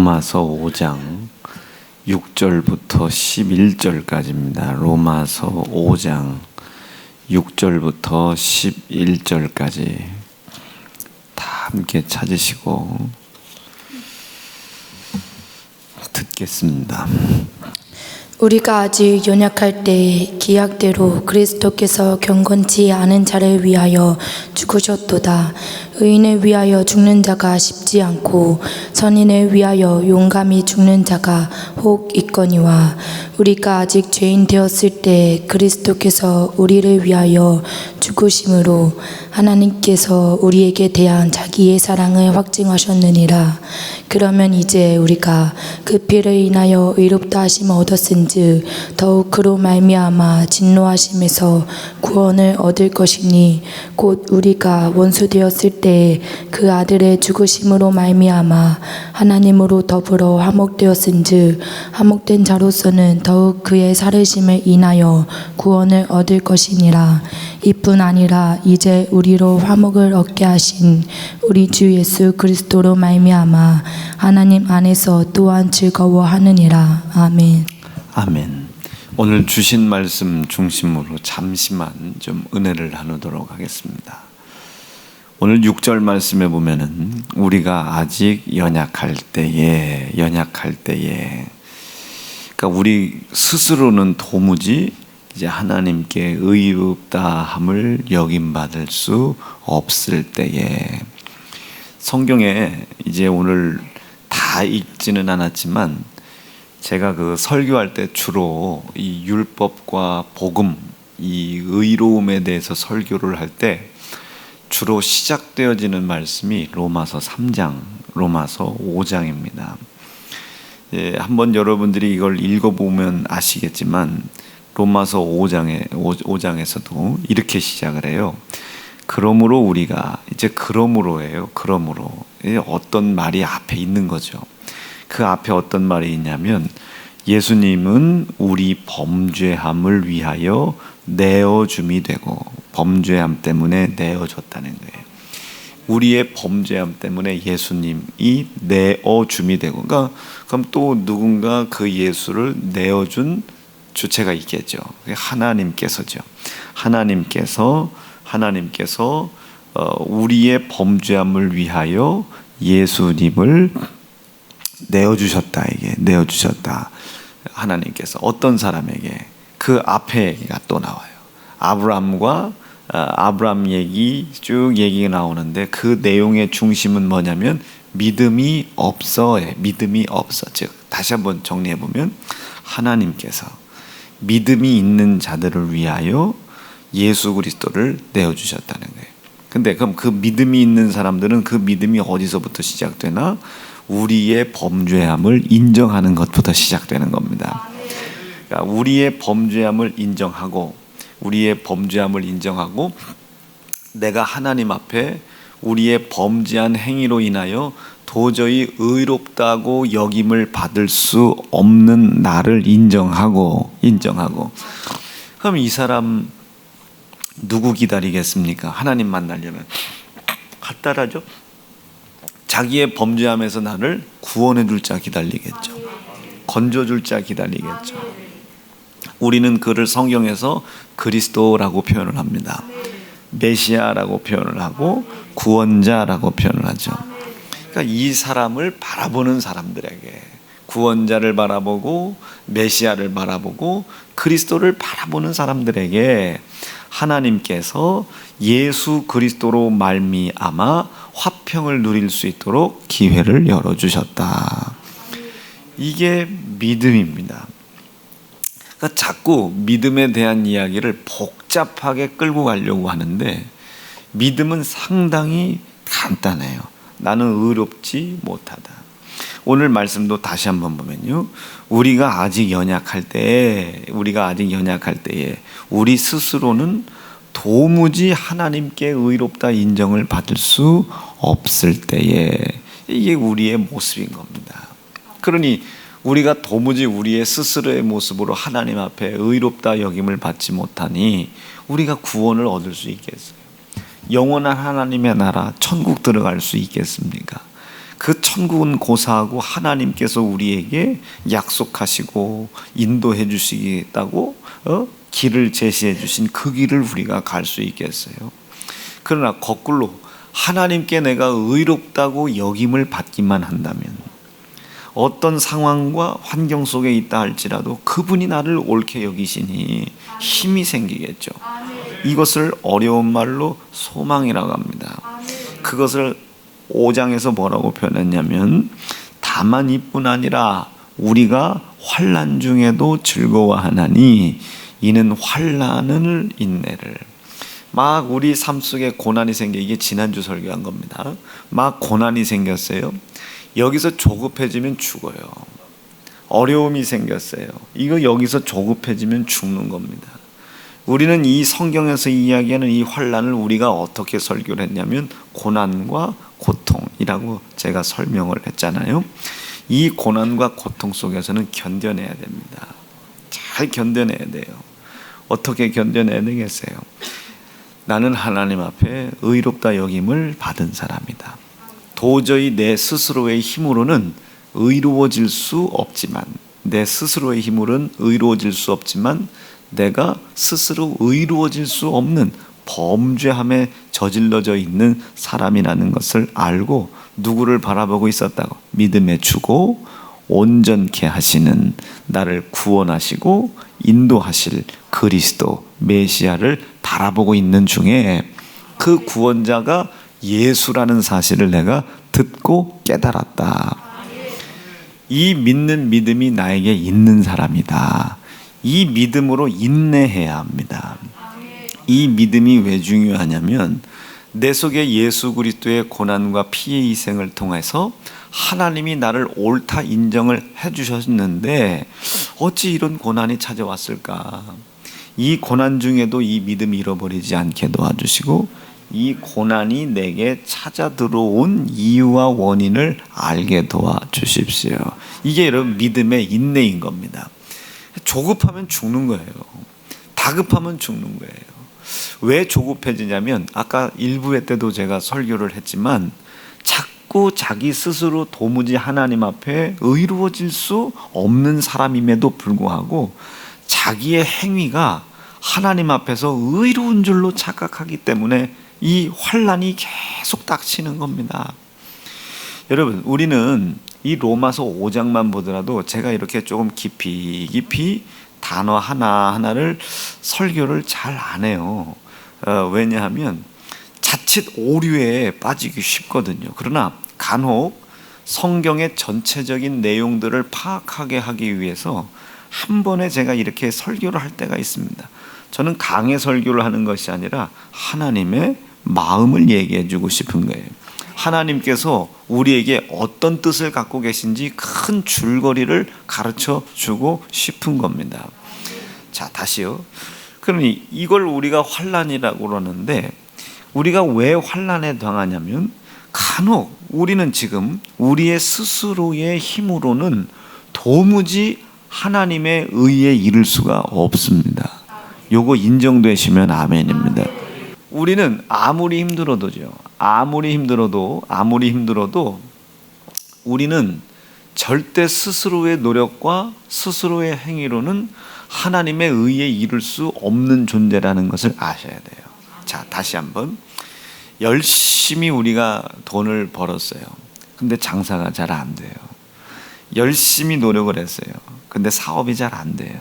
로마서 5장 6절부터 11절까지입니다. 로마서 5장 6절부터 11절까지 다 함께 찾으시고 듣겠습니다. 우리가 아직 연약할 때 기약대로 그리스도께서 경건치 않은 자를 위하여 죽으셨도다. 의인을 위하여 죽는 자가 쉽지 않고 선인을 위하여 용감히 죽는 자가 혹 있거니와 우리가 아직 죄인 되었을 때 그리스도께서 우리를 위하여 죽으심으로 하나님께서 우리에게 대한 자기의 사랑을 확증하셨느니라. 그러면 이제 우리가 그 피를 인하여 의롭다 하심을 얻었은즉 더욱 그로 말미암아 진노하심에서 구원을 얻을 것이니 곧 우리가 원수 되었을 때 그 아들의 죽으심으로 말미암아 하나님으로 더불어 화목되었은즉 화목된 자로서는 더욱 그의 살으심을 인하여 구원을 얻을 것이니라. 이뿐 아니라 이제 우리로 화목을 얻게 하신 우리 주 예수 그리스도로 말미암아 하나님 안에서 또한 즐거워하느니라. 아멘. 아멘. 오늘 주신 말씀 중심으로 잠시만 좀 은혜를 나누도록 하겠습니다. 오늘 6절 말씀에 보면은 우리가 아직 연약할 때에 그러니까 우리 스스로는 도무지 이제 하나님께 의롭다함을 여김받을 수 없을 때에, 성경에 이제 오늘 다 읽지는 않았지만 제가 그 설교할 때 주로 이 율법과 복음, 이 의로움에 대해서 설교를 할 때 주로 시작되어지는 말씀이 로마서 3장, 로마서 5장입니다. 예, 한번 여러분들이 이걸 읽어보면 아시겠지만 로마서 5장에서도 이렇게 시작을 해요. 그러므로 우리가, 이제 그러므로예요. 그러므로 어떤 말이 앞에 있는 거죠. 그 앞에 어떤 말이 있냐면 예수님은 우리 범죄함을 위하여 내어줌이 되고, 범죄함 때문에 내어줬다는 거예요. 우리의 범죄함 때문에 예수님이 내어줌이 되고, 그럼 또 누군가 그 예수를 내어준 주체가 있겠죠. 하나님께서죠. 하나님께서 우리의 범죄함을 위하여 예수님을 내어주셨다. 이게 내어주셨다. 하나님께서 어떤 사람에게, 그 앞에가 또 나와요. 아브람 얘기 쭉 얘기가 나오는데 그 내용의 중심은 뭐냐면 믿음이 없어. 즉 다시 한번 정리해 보면 하나님께서 믿음이 있는 자들을 위하여 예수 그리스도를 내어주셨다는 거예요. 근데 그럼 그 믿음이 있는 사람들은 그 믿음이 어디서부터 시작되나? 우리의 범죄함을 인정하는 것부터 시작되는 겁니다. 그러니까 우리의 범죄함을 인정하고 내가 하나님 앞에 우리의 범죄한 행위로 인하여 도저히 의롭다고 여김을 받을 수 없는 나를 인정하고 그럼 이 사람 누구 기다리겠습니까? 하나님 만나려면 갖다라죠. 자기의 범죄함에서 나를 구원해 줄 자 기다리겠죠. 건져 줄 자 기다리겠죠. 우리는 그를 성경에서 그리스도라고 표현을 합니다. 메시아라고 표현을 하고 구원자라고 표현을 하죠. 그러니까 이 사람을 바라보는 사람들에게, 구원자를 바라보고 메시아를 바라보고 그리스도를 바라보는 사람들에게 하나님께서 예수 그리스도로 말미암아 화평을 누릴 수 있도록 기회를 열어주셨다. 이게 믿음입니다. 그러니까 자꾸 믿음에 대한 이야기를 복잡하게 끌고 가려고 하는데 믿음은 상당히 간단해요. 나는 의롭지 못하다. 오늘 말씀도 다시 한번 보면요, 우리가 아직 연약할 때에 우리 스스로는 도무지 하나님께 의롭다 인정을 받을 수 없을 때에, 이게 우리의 모습인 겁니다. 그러니 우리가 도무지 우리의 스스로의 모습으로 하나님 앞에 의롭다 여김을 받지 못하니 우리가 구원을 얻을 수 있겠어요? 영원한 하나님의 나라 천국 들어갈 수 있겠습니까? 그 천국은 고사하고 하나님께서 우리에게 약속하시고 인도해 주시겠다고 길을 제시해 주신 그 길을 우리가 갈 수 있겠어요? 그러나 거꾸로 하나님께 내가 의롭다고 여김을 받기만 한다면, 어떤 상황과 환경 속에 있다 할지라도 그분이 나를 옳게 여기시니 힘이 생기겠죠. 이것을 어려운 말로 소망이라고 합니다. 그것을 5장에서 뭐라고 표현했냐면, 다만 이뿐 아니라 우리가 환난 중에도 즐거워하나니 이는 환난을 인내를. 막 우리 삶 속에 고난이 생겨, 이게 지난주 설교한 겁니다. 막 고난이 생겼어요. 여기서 조급해지면 죽어요. 어려움이 생겼어요. 이거 여기서 조급해지면 죽는 겁니다. 우리는 이 성경에서 이야기하는 이 환난을 우리가 어떻게 설교를 했냐면 고난과 고통이라고 제가 설명을 했잖아요. 이 고난과 고통 속에서는 견뎌내야 됩니다. 잘 견뎌내야 돼요. 어떻게 견뎌내야 되겠어요? 나는 하나님 앞에 의롭다 여김을 받은 사람이다. 도저히 내 스스로의 힘으로는 의로워질 수 없지만, 내 스스로의 힘으로는 의로워질 수 없지만 내가 스스로 의로워질 수 없는 범죄함에 저질러져 있는 사람이라는 것을 알고 누구를 바라보고 있었다고? 믿음에 주고 온전케 하시는, 나를 구원하시고 인도하실 그리스도 메시아를 바라보고 있는 중에 그 구원자가 예수라는 사실을 내가 듣고 깨달았다. 이 믿는 믿음이 나에게 있는 사람이다. 이 믿음으로 인내해야 합니다. 이 믿음이 왜 중요하냐면, 내 속에 예수 그리스도의 고난과 피의 희생을 통해서 하나님이 나를 옳다 인정을 해주셨는데 어찌 이런 고난이 찾아왔을까? 이 고난 중에도 이 믿음이 잃어버리지 않게 도와주시고, 이 고난이 내게 찾아 들어온 이유와 원인을 알게 도와주십시오. 이게 여러분 믿음의 인내인 겁니다. 조급하면 죽는 거예요. 다급하면 죽는 거예요. 왜 조급해지냐면, 아까 1부회 때도 제가 설교를 했지만, 자꾸 자기 스스로 도무지 하나님 앞에 의로워질 수 없는 사람임에도 불구하고 자기의 행위가 하나님 앞에서 의로운 줄로 착각하기 때문에 이 환난이 계속 닥치는 겁니다. 여러분, 우리는 이 로마서 5장만 보더라도 제가 이렇게 조금 깊이 단어 하나하나를 설교를 잘 안 해요. 왜냐하면 자칫 오류에 빠지기 쉽거든요. 그러나 간혹 성경의 전체적인 내용들을 파악하게 하기 위해서 한 번에 제가 이렇게 설교를 할 때가 있습니다. 저는 강의 설교를 하는 것이 아니라 하나님의 마음을 얘기해 주고 싶은 거예요. 하나님께서 우리에게 어떤 뜻을 갖고 계신지 큰 줄거리를 가르쳐 주고 싶은 겁니다. 자, 다시요. 그러니 이걸 우리가 환난이라고 그러는데, 우리가 왜 환난에 당하냐면, 간혹 우리는 지금 우리의 스스로의 힘으로는 도무지 하나님의 의에 이를 수가 없습니다. 요거 인정되시면 아멘입니다. 우리는 아무리 힘들어도죠. 아무리 힘들어도 우리는 절대 스스로의 노력과 스스로의 행위로는 하나님의 의에 이를 수 없는 존재라는 것을 아셔야 돼요. 자, 다시 한번. 열심히 우리가 돈을 벌었어요. 근데 장사가 잘 안 돼요. 열심히 노력을 했어요. 근데 사업이 잘 안 돼요.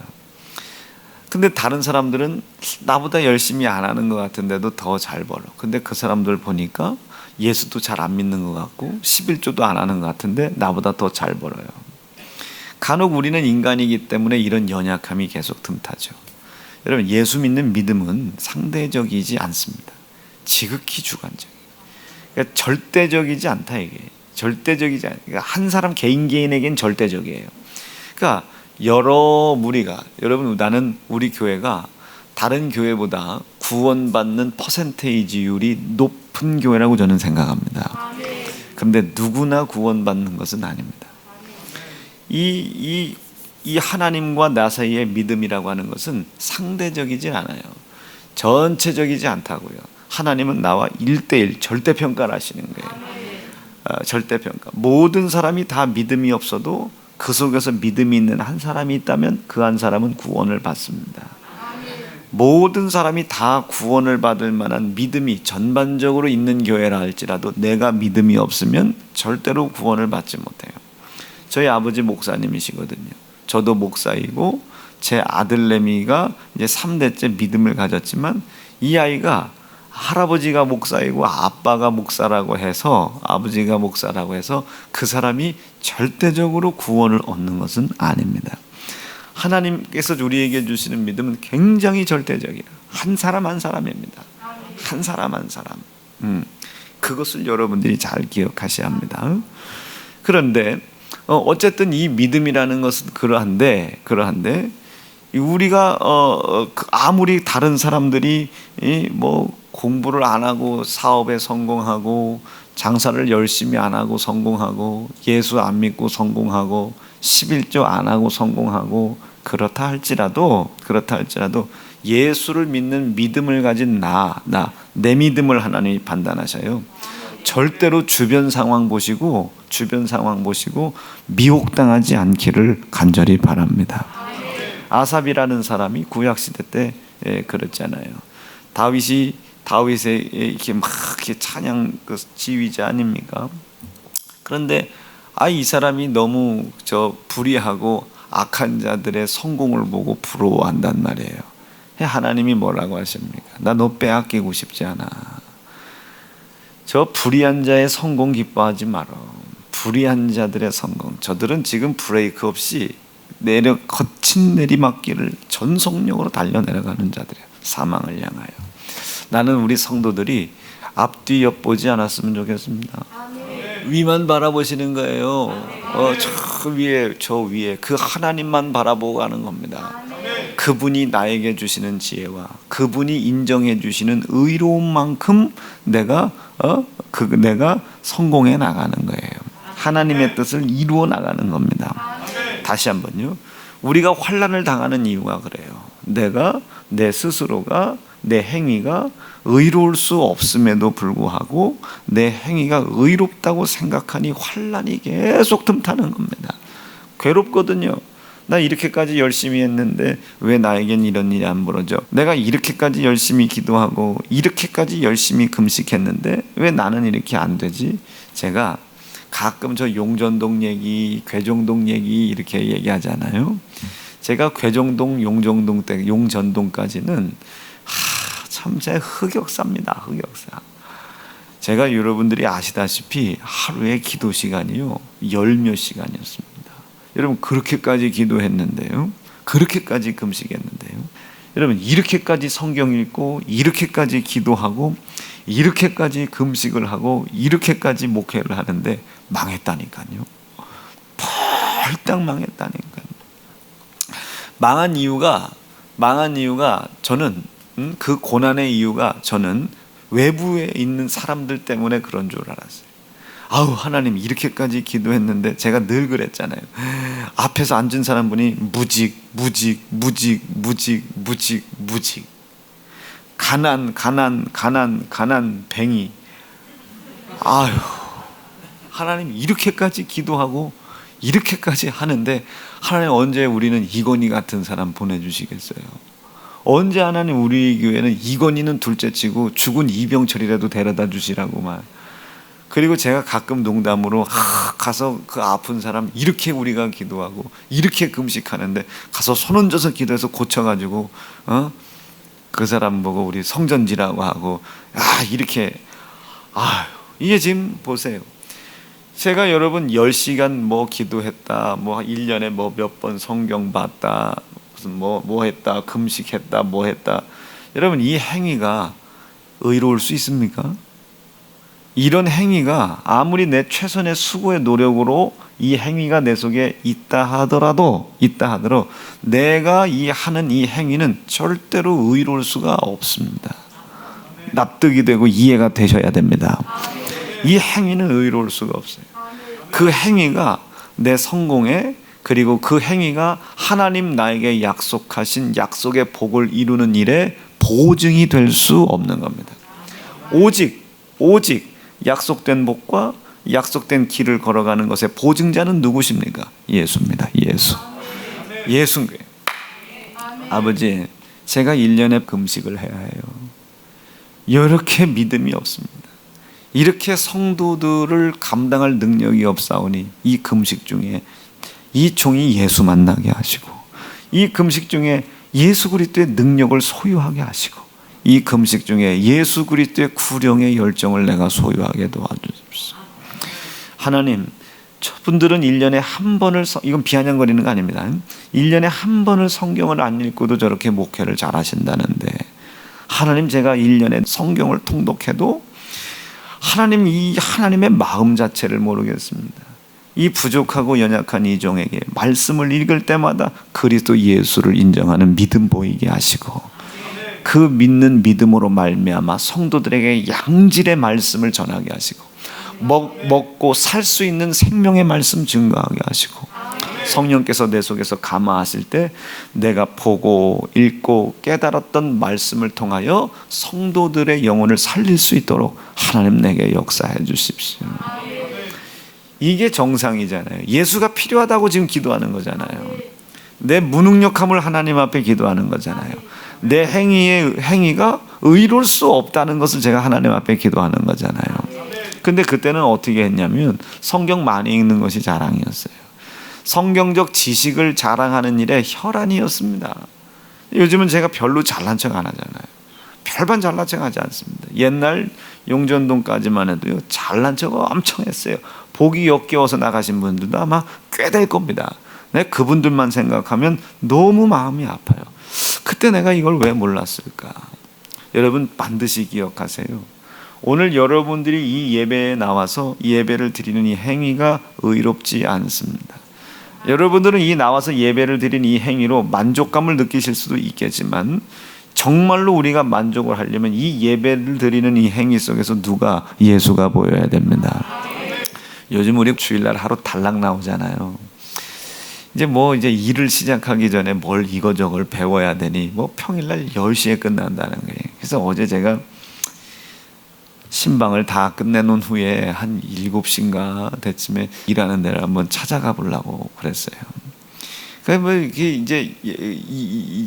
근데 다른 사람들은 나보다 열심히 안 하는 것 같은데도 더 잘 벌어. 근데 그 사람들 보니까 예수도 잘 안 믿는 것 같고 11조도 안 하는 것 같은데 나보다 더 잘 벌어요. 간혹 우리는 인간이기 때문에 이런 연약함이 계속 틈타죠. 여러분, 예수 믿는 믿음은 상대적이지 않습니다. 지극히 주관적이에요. 그러니까 절대적이지 않다, 이게. 절대적이지 않아요. 그러니까 한 사람 개인에겐 절대적이에요. 그러니까 여러 무리가, 여러분, 나는 우리 교회가 다른 교회보다 구원받는 퍼센테이지율이 높은 교회라고 저는 생각합니다. 그런데 누구나 구원받는 것은 아닙니다. 이 하나님과 나 사이의 믿음이라고 하는 것은 상대적이지 않아요. 전체적이지 않다고요. 하나님은 나와 1:1 절대평가를 하시는 거예요. 절대평가. 모든 사람이 다 믿음이 없어도 그 속에서 믿음이 있는 한 사람이 있다면 그 한 사람은 구원을 받습니다. 모든 사람이 다 구원을 받을 만한 믿음이 전반적으로 있는 교회라 할지라도 내가 믿음이 없으면 절대로 구원을 받지 못해요. 저희 아버지 목사님이시거든요. 저도 목사이고 제 아들내미가 이제 3대째 믿음을 가졌지만 이 아이가 할아버지가 목사이고 아빠가 목사라고 해서 아버지가 목사라고 해서 그 사람이 절대적으로 구원을 얻는 것은 아닙니다. 하나님께서 우리에게 주시는 믿음은 굉장히 절대적이에요. 한 사람 한 사람입니다. 한 사람 한 사람. 그것을 여러분들이 잘 기억하셔야 합니다. 그런데 어쨌든 이 믿음이라는 것은 그러한데 우리가 아무리 다른 사람들이 뭐 공부를 안 하고 사업에 성공하고 장사를 열심히 안 하고 성공하고 예수 안 믿고 성공하고 11조 안 하고 성공하고 그렇다 할지라도 예수를 믿는 믿음을 가진 내 믿음을 하나님이 판단하셔요. 절대로 주변 상황 보시고 미혹당하지 않기를 간절히 바랍니다. 아삽이라는 사람이 구약시대 때 그랬잖아요. 다윗의 이렇게 막 이렇게 찬양 그 지휘자 아닙니까? 그런데 이 사람이 너무 불의하고 악한 자들의 성공을 보고 부러워한단 말이에요. 하나님이 뭐라고 하십니까? 나 너 빼앗기고 싶지 않아. 저 불의한 자의 성공 기뻐하지 마라. 불의한 자들의 성공. 저들은 지금 브레이크 없이 거친 내리막길을 전속력으로 달려 내려가는 자들이에요. 사망을 향하여. 나는 우리 성도들이 앞뒤 엿보지 않았으면 좋겠습니다. 위만 바라보시는 거예요. 저 위에 그 하나님만 바라보고 가는 겁니다. 그분이 나에게 주시는 지혜와 그분이 인정해 주시는 의로운 만큼 내가 성공해 나가는 거예요. 하나님의 뜻을 이루어 나가는 겁니다. 다시 한번요. 우리가 환난을 당하는 이유가 그래요. 내 스스로가 내 행위가 의로울 수 없음에도 불구하고 내 행위가 의롭다고 생각하니 환난이 계속 틈타는 겁니다. 괴롭거든요. 나 이렇게까지 열심히 했는데 왜 나에겐 이런 일이 안 벌어져? 내가 이렇게까지 열심히 기도하고 이렇게까지 열심히 금식했는데 왜 나는 이렇게 안 되지? 제가 가끔 저 용전동 얘기, 괴정동 얘기 이렇게 얘기하잖아요. 제가 괴정동, 용전동까지는 참 제 흑역사입니다. 흑역사. 제가 여러분들이 아시다시피 하루에 기도 시간이요 10몇 시간이었습니다. 여러분 그렇게까지 기도했는데요, 그렇게까지 금식했는데요, 여러분 이렇게까지 성경 읽고 이렇게까지 기도하고 이렇게까지 금식을 하고 이렇게까지 목회를 하는데 망했다니까요. 펄딱 망했다니까요. 망한 이유가 저는 그 고난의 이유가 저는 외부에 있는 사람들 때문에 그런 줄 알았어요. 하나님 이렇게까지 기도했는데 제가 늘 그랬잖아요. 앞에서 앉은 사람분이 무직 가난 뱅이. 하나님 이렇게까지 기도하고 이렇게까지 하는데 하나님 언제 우리는 이건희 같은 사람 보내주시겠어요? 언제 하나님 우리 교회는 이건희는 둘째치고 죽은 이병철이라도 데려다 주시라고만. 그리고 제가 가끔 농담으로 가서 그 아픈 사람 이렇게 우리가 기도하고 이렇게 금식하는데 가서 손 얹어서 기도해서 고쳐가지고 그 사람 보고 우리 성전지라고 하고 이렇게 이게 지금 보세요. 제가 여러분 10시간 뭐 기도했다, 뭐 1년에 뭐 몇 번 성경 봤다, 무슨 뭐 했다, 금식했다, 뭐 했다. 여러분 이 행위가 의로울 수 있습니까? 이런 행위가 아무리 내 최선의 수고의 노력으로 이 행위가 내 속에 있다 하더라도 내가 하는 이 행위는 절대로 의로울 수가 없습니다. 납득이 되고 이해가 되셔야 됩니다. 이 행위는 의로울 수가 없어요. 그 행위가 내 성공에, 그리고 그 행위가 하나님 나에게 약속하신 약속의 복을 이루는 일에 보증이 될 수 없는 겁니다. 오직 약속된 복과 약속된 길을 걸어가는 것의 보증자는 누구십니까? 예수입니다. 예수인 거예요. 아버지, 제가 1년에 금식을 해야 해요. 이렇게 믿음이 없습니다. 이렇게 성도들을 감당할 능력이 없사오니 이 금식 중에 이 종이 예수 만나게 하시고, 이 금식 중에 예수 그리스도의 능력을 소유하게 하시고, 이 금식 중에 예수 그리스도의 구령의 열정을 내가 소유하게 도와주십시오. 하나님, 저분들은 1년에 한 번을, 이건 비아냥거리는 거 아닙니다. 1년에 한 번을 성경을 안 읽고도 저렇게 목회를 잘 하신다는데, 하나님, 제가 1년에 성경을 통독해도 하나님, 이 하나님의 마음 자체를 모르겠습니다. 이 부족하고 연약한 이 종에게 말씀을 읽을 때마다 그리스도 예수를 인정하는 믿음 보이게 하시고, 그 믿는 믿음으로 말미암아 성도들에게 양질의 말씀을 전하게 하시고, 먹고 살 수 있는 생명의 말씀 증거하게 하시고, 성령께서 내 속에서 감화하실 때 내가 보고 읽고 깨달았던 말씀을 통하여 성도들의 영혼을 살릴 수 있도록 하나님 내게 역사해 주십시오. 이게 정상이잖아요. 예수가 필요하다고 지금 기도하는 거잖아요. 내 무능력함을 하나님 앞에 기도하는 거잖아요. 내 행위가 의로울 수 없다는 것을 제가 하나님 앞에 기도하는 거잖아요. 근데 그때는 어떻게 했냐면 성경 많이 읽는 것이 자랑이었어요. 성경적 지식을 자랑하는 일에 혈안이었습니다. 요즘은 제가 별로 잘난 척 안 하잖아요. 별반 잘난 척 하지 않습니다. 옛날 용전동까지만 해도요, 잘난 척 엄청 했어요. 복이 역겨워서 나가신 분들도 아마 꽤 될 겁니다. 네, 그분들만 생각하면 너무 마음이 아파요. 그때 내가 이걸 왜 몰랐을까? 여러분 반드시 기억하세요. 오늘 여러분들이 이 예배에 나와서 예배를 드리는 이 행위가 의롭지 않습니다. 여러분들은 이 나와서 예배를 드린 이 행위로 만족감을 느끼실 수도 있겠지만, 정말로 우리가 만족을 하려면 이 예배를 드리는 이 행위 속에서 누가? 예수가 보여야 됩니다. 요즘 우리 주일날 하루 달랑 나오잖아요. 이제 일을 시작하기 전에 뭘 이거저걸 배워야 되니 평일날 10시에 끝난다는 거예요. 그래서 어제 제가 신방을 다 끝내놓은 후에 한 7시인가 때쯤에 일하는 데를 한번 찾아가 보려고 그랬어요. 그래서 이제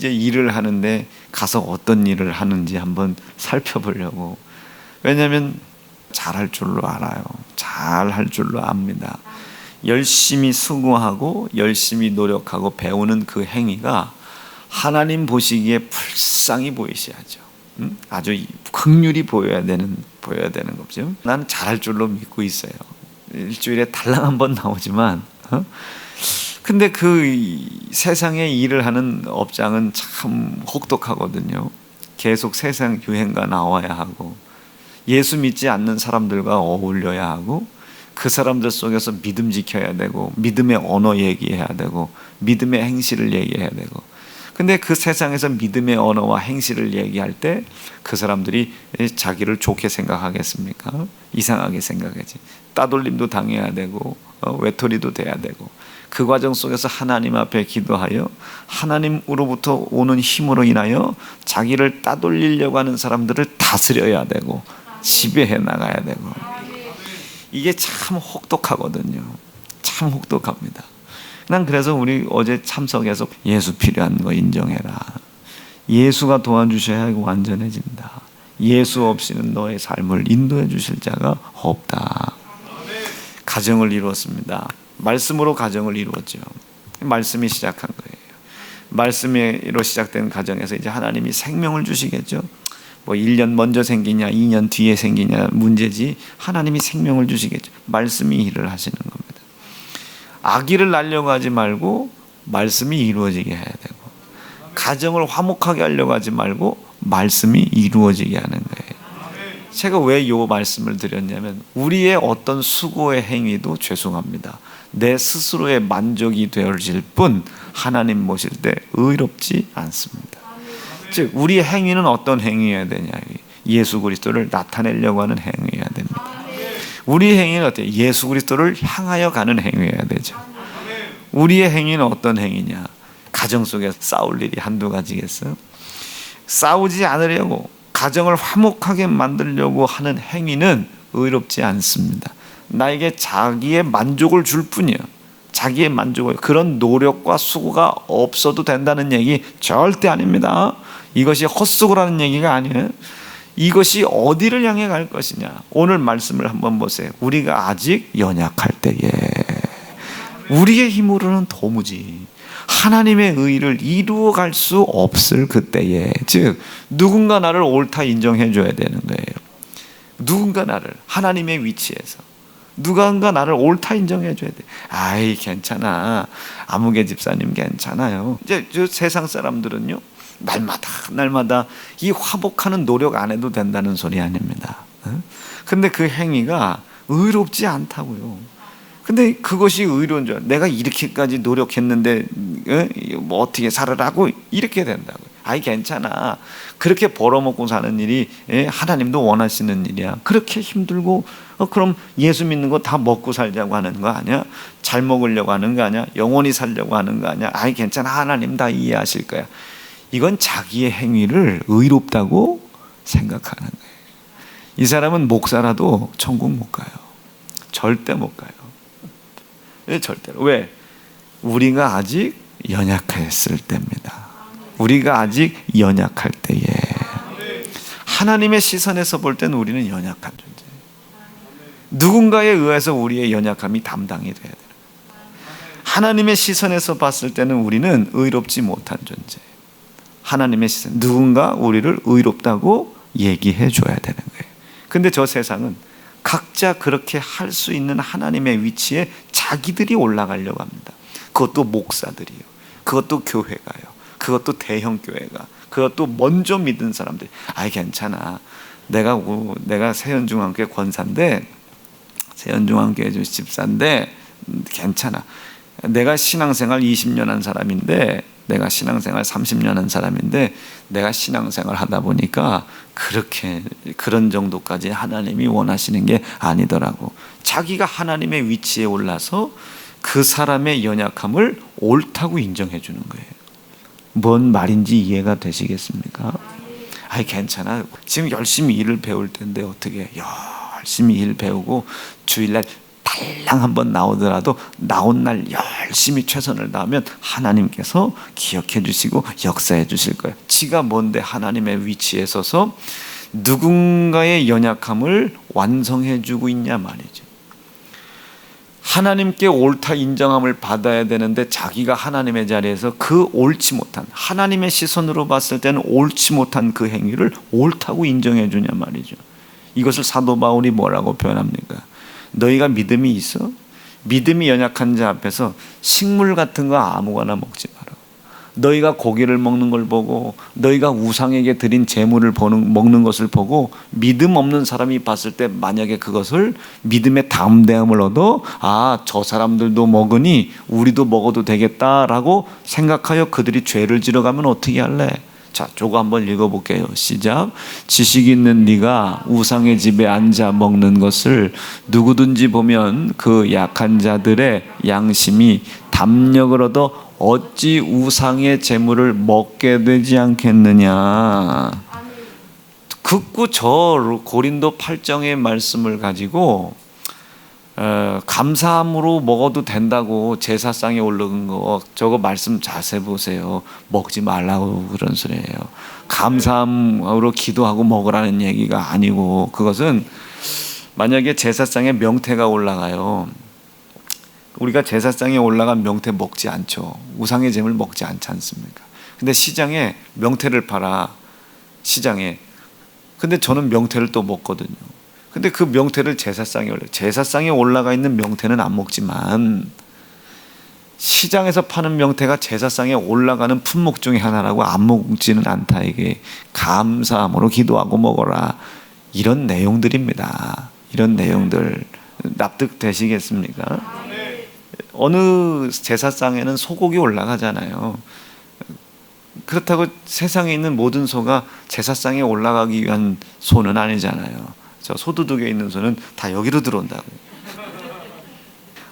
일을 하는데 가서 어떤 일을 하는지 한번 살펴보려고. 왜냐하면 잘할 줄로 알아요. 잘할 줄로 압니다. 열심히 수고하고 열심히 노력하고 배우는 그 행위가 하나님 보시기에 불쌍히 보이셔야죠. 아주 긍휼히 보여야 되는 거죠. 나는 잘할 줄로 믿고 있어요. 일주일에 달랑 한 번 나오지만, 근데 그 세상에 일을 하는 업장은 참 혹독하거든요. 계속 세상 유행과 나와야 하고, 예수 믿지 않는 사람들과 어울려야 하고, 그 사람들 속에서 믿음 지켜야 되고, 믿음의 언어 얘기해야 되고, 믿음의 행실을 얘기해야 되고. 근데 그 세상에서 믿음의 언어와 행실을 얘기할 때 그 사람들이 자기를 좋게 생각하겠습니까? 이상하게 생각하지. 따돌림도 당해야 되고, 외톨이도 돼야 되고, 그 과정 속에서 하나님 앞에 기도하여 하나님으로부터 오는 힘으로 인하여 자기를 따돌리려고 하는 사람들을 다스려야 되고, 지배해 나가야 되고. 이게 참 혹독하거든요. 참 혹독합니다. 난 그래서 우리 어제 참석해서 예수 필요한 거 인정해라. 예수가 도와주셔야 이거 완전해진다. 예수 없이는 너의 삶을 인도해 주실 자가 없다. 가정을 이루었습니다. 말씀으로 가정을 이루었죠. 말씀이 시작한 거예요. 말씀으로 시작된 가정에서 이제 하나님이 생명을 주시겠죠. 1년 먼저 생기냐 2년 뒤에 생기냐 문제지, 하나님이 생명을 주시겠죠. 말씀이 일을 하시는 겁니다. 아기를 낳으려고 하지 말고 말씀이 이루어지게 해야 되고, 가정을 화목하게 하려고 하지 말고 말씀이 이루어지게 하는 거예요. 제가 왜 이 말씀을 드렸냐면, 우리의 어떤 수고의 행위도 죄송합니다, 내 스스로의 만족이 되어질 뿐 하나님 보실 때 의롭지 않습니다. 즉 우리의 행위는 어떤 행위여야 되냐? 예수 그리스도를 나타내려고 하는 행위여야 됩니다. 우리의 행위는 어때요? 예수 그리스도를 향하여 가는 행위여야 되죠. 우리의 행위는 어떤 행위냐? 가정 속에 싸울 일이 한두 가지겠어요? 싸우지 않으려고, 가정을 화목하게 만들려고 하는 행위는 의롭지 않습니다. 나에게 자기의 만족을 줄 뿐이에요. 자기의 만족을, 그런 노력과 수고가 없어도 된다는 얘기 절대 아닙니다. 이것이 헛수고라는 얘기가 아니에요. 이것이 어디를 향해 갈 것이냐. 오늘 말씀을 한번 보세요. 우리가 아직 연약할 때에, 우리의 힘으로는 도무지 하나님의 의를 이루어갈 수 없을 그때에, 즉 누군가 나를 옳다 인정해 줘야 되는 거예요. 누군가 나를, 하나님의 위치에서 누군가 나를 옳다 인정해 줘야 돼. 아이 괜찮아, 아무개 집사님 괜찮아요. 이제 저 세상 사람들은요, 날마다 이 화복하는 노력 안 해도 된다는 소리 아닙니다. 근데 그 행위가 의롭지 않다고요. 근데 그것이 의로운 줄, 내가 이렇게까지 노력했는데 뭐 어떻게 살으라고 이렇게 된다고요. 아이 괜찮아, 그렇게 벌어먹고 사는 일이 하나님도 원하시는 일이야. 그렇게 힘들고 그럼 예수 믿는 거 다 먹고 살자고 하는 거 아니야? 잘 먹으려고 하는 거 아니야? 영원히 살려고 하는 거 아니야? 아이 괜찮아, 하나님 다 이해하실 거야. 이건 자기의 행위를 의롭다고 생각하는 거예요. 이 사람은 목사라도 천국 못 가요. 절대 못 가요. 절대로. 왜? 우리가 아직 연약했을 때입니다. 우리가 아직 연약할 때에, 하나님의 시선에서 볼 때는 우리는 연약한 존재. 누군가에 의해서 우리의 연약함이 담당이 돼야 돼요. 하나님의 시선에서 봤을 때는 우리는 의롭지 못한 존재. 하나님의 시선, 누군가 우리를 의롭다고 얘기해 줘야 되는 거예요. 근데 저 세상은 각자 그렇게 할 수 있는 하나님의 위치에 자기들이 올라가려고 합니다. 그것도 목사들이요, 그것도 교회가요, 그것도 대형 교회가, 그것도 먼저 믿은 사람들. 아이 괜찮아, 내가 세연중앙교회 권사인데, 세연중앙교회 집사인데 괜찮아, 내가 신앙생활 20년 한 사람인데, 내가 신앙생활 30년 한 사람인데, 내가 신앙생활 하다 보니까 그런 정도까지 하나님이 원하시는 게 아니더라고. 자기가 하나님의 위치에 올라서 그 사람의 연약함을 옳다고 인정해 주는 거예요. 뭔 말인지 이해가 되시겠습니까? 아이 괜찮아, 지금 열심히 일을 배울 텐데 어떻게 열심히 일 배우고 주일날 달랑 한번 나오더라도 나온 날 열심히 최선을 다하면 하나님께서 기억해 주시고 역사해 주실 거예요. 지가 뭔데 하나님의 위치에 서서 누군가의 연약함을 완성해 주고 있냐 말이죠. 하나님께 옳다 인정함을 받아야 되는데 자기가 하나님의 자리에서 그 옳지 못한, 하나님의 시선으로 봤을 때는 옳지 못한 그 행위를 옳다고 인정해 주냐 말이죠. 이것을 사도 바울이 뭐라고 표현합니까? 너희가 믿음이 있어? 믿음이 연약한 자 앞에서 식물 같은 거 아무거나 먹지 마라. 너희가 고기를 먹는 걸 보고, 너희가 우상에게 드린 제물을 먹는 것을 보고 믿음 없는 사람이 봤을 때 만약에 그것을 믿음의 담대함을 얻어, 저 사람들도 먹으니 우리도 먹어도 되겠다라고 생각하여 그들이 죄를 지어가면 어떻게 할래? 자, 저거 한번 읽어볼게요. 시작. 지식 있는 네가 우상의 집에 앉아 먹는 것을 누구든지 보면 그 약한 자들의 양심이 담력을 얻어 어찌 우상의 재물을 먹게 되지 않겠느냐. 극구 저 고린도 8장의 말씀을 가지고 감사함으로 먹어도 된다고 제사상에 올라간 거, 저거 말씀 자세히 보세요. 먹지 말라고 그런 소리예요. 감사함으로 기도하고 먹으라는 얘기가 아니고, 그것은 만약에 제사상에 명태가 올라가요. 우리가 제사상에 올라간 명태 먹지 않죠. 우상의 재물 먹지 않지 않습니까? 근데 시장에 명태를 팔아, 시장에. 근데 저는 명태를 또 먹거든요. 근데 그 명태를 제사상에 올라가 있는 명태는 안 먹지만, 시장에서 파는 명태가 제사상에 올라가는 품목 중에 하나라고 안 먹지는 않다. 이게 감사함으로 기도하고 먹어라, 이런 내용들입니다. 이런 내용들 납득되시겠습니까? 어느 제사상에는 소고기 올라가잖아요. 그렇다고 세상에 있는 모든 소가 제사상에 올라가기 위한 소는 아니잖아요. 저 소두둑에 있는 소는 다 여기로 들어온다고.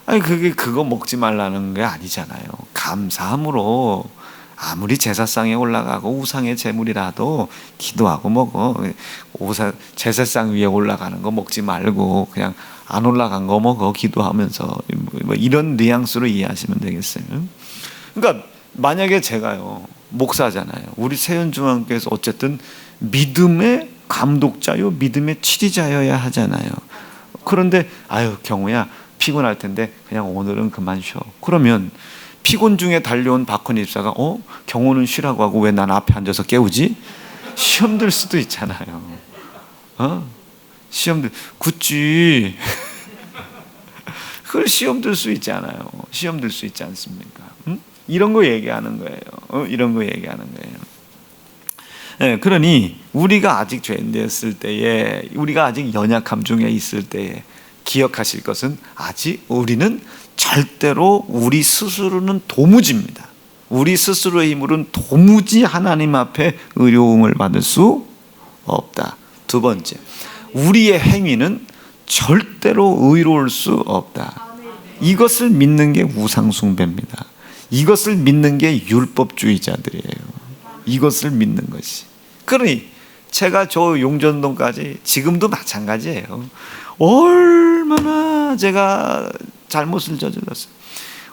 아니 그거 먹지 말라는 게 아니잖아요. 감사함으로 아무리 제사상에 올라가고 우상의 제물이라도 기도하고 먹어. 제사상 위에 올라가는 거 먹지 말고 그냥 안 올라간 거 먹어. 기도하면서 뭐 이런 뉘앙스로 이해하시면 되겠어요. 그러니까 만약에 제가요 목사잖아요. 우리 세연중앙교회에서 어쨌든 믿음의 감독자요, 믿음의 치리자여야 하잖아요. 그런데 아유 경우야 피곤할 텐데 그냥 오늘은 그만 쉬어. 그러면 피곤 중에 달려온 박헌희 집사가 경호는 쉬라고 하고 왜 난 앞에 앉아서 깨우지? 시험 들 수도 있잖아요. 시험 들 굳지. 그걸 시험 들 수 있잖아요. 시험 들 수 있지 않습니까? 이런 거 얘기하는 거예요. 이런 거 얘기하는 거예요. 네, 그러니 우리가 아직 죄인되었을 때에, 우리가 아직 연약함 중에 있을 때에 기억하실 것은 아직 우리는 절대로 우리 스스로는 도무지입니다. 우리 스스로의 힘으로는 도무지 하나님 앞에 의로움을 받을 수 없다. 두 번째, 우리의 행위는 절대로 의로울 수 없다. 이것을 믿는 게 우상숭배입니다. 이것을 믿는 게 율법주의자들이에요. 이것을 믿는 것이. 그러니 제가 저 용전동까지 지금도 마찬가지예요. 얼마나 제가 잘못을 저질렀어요.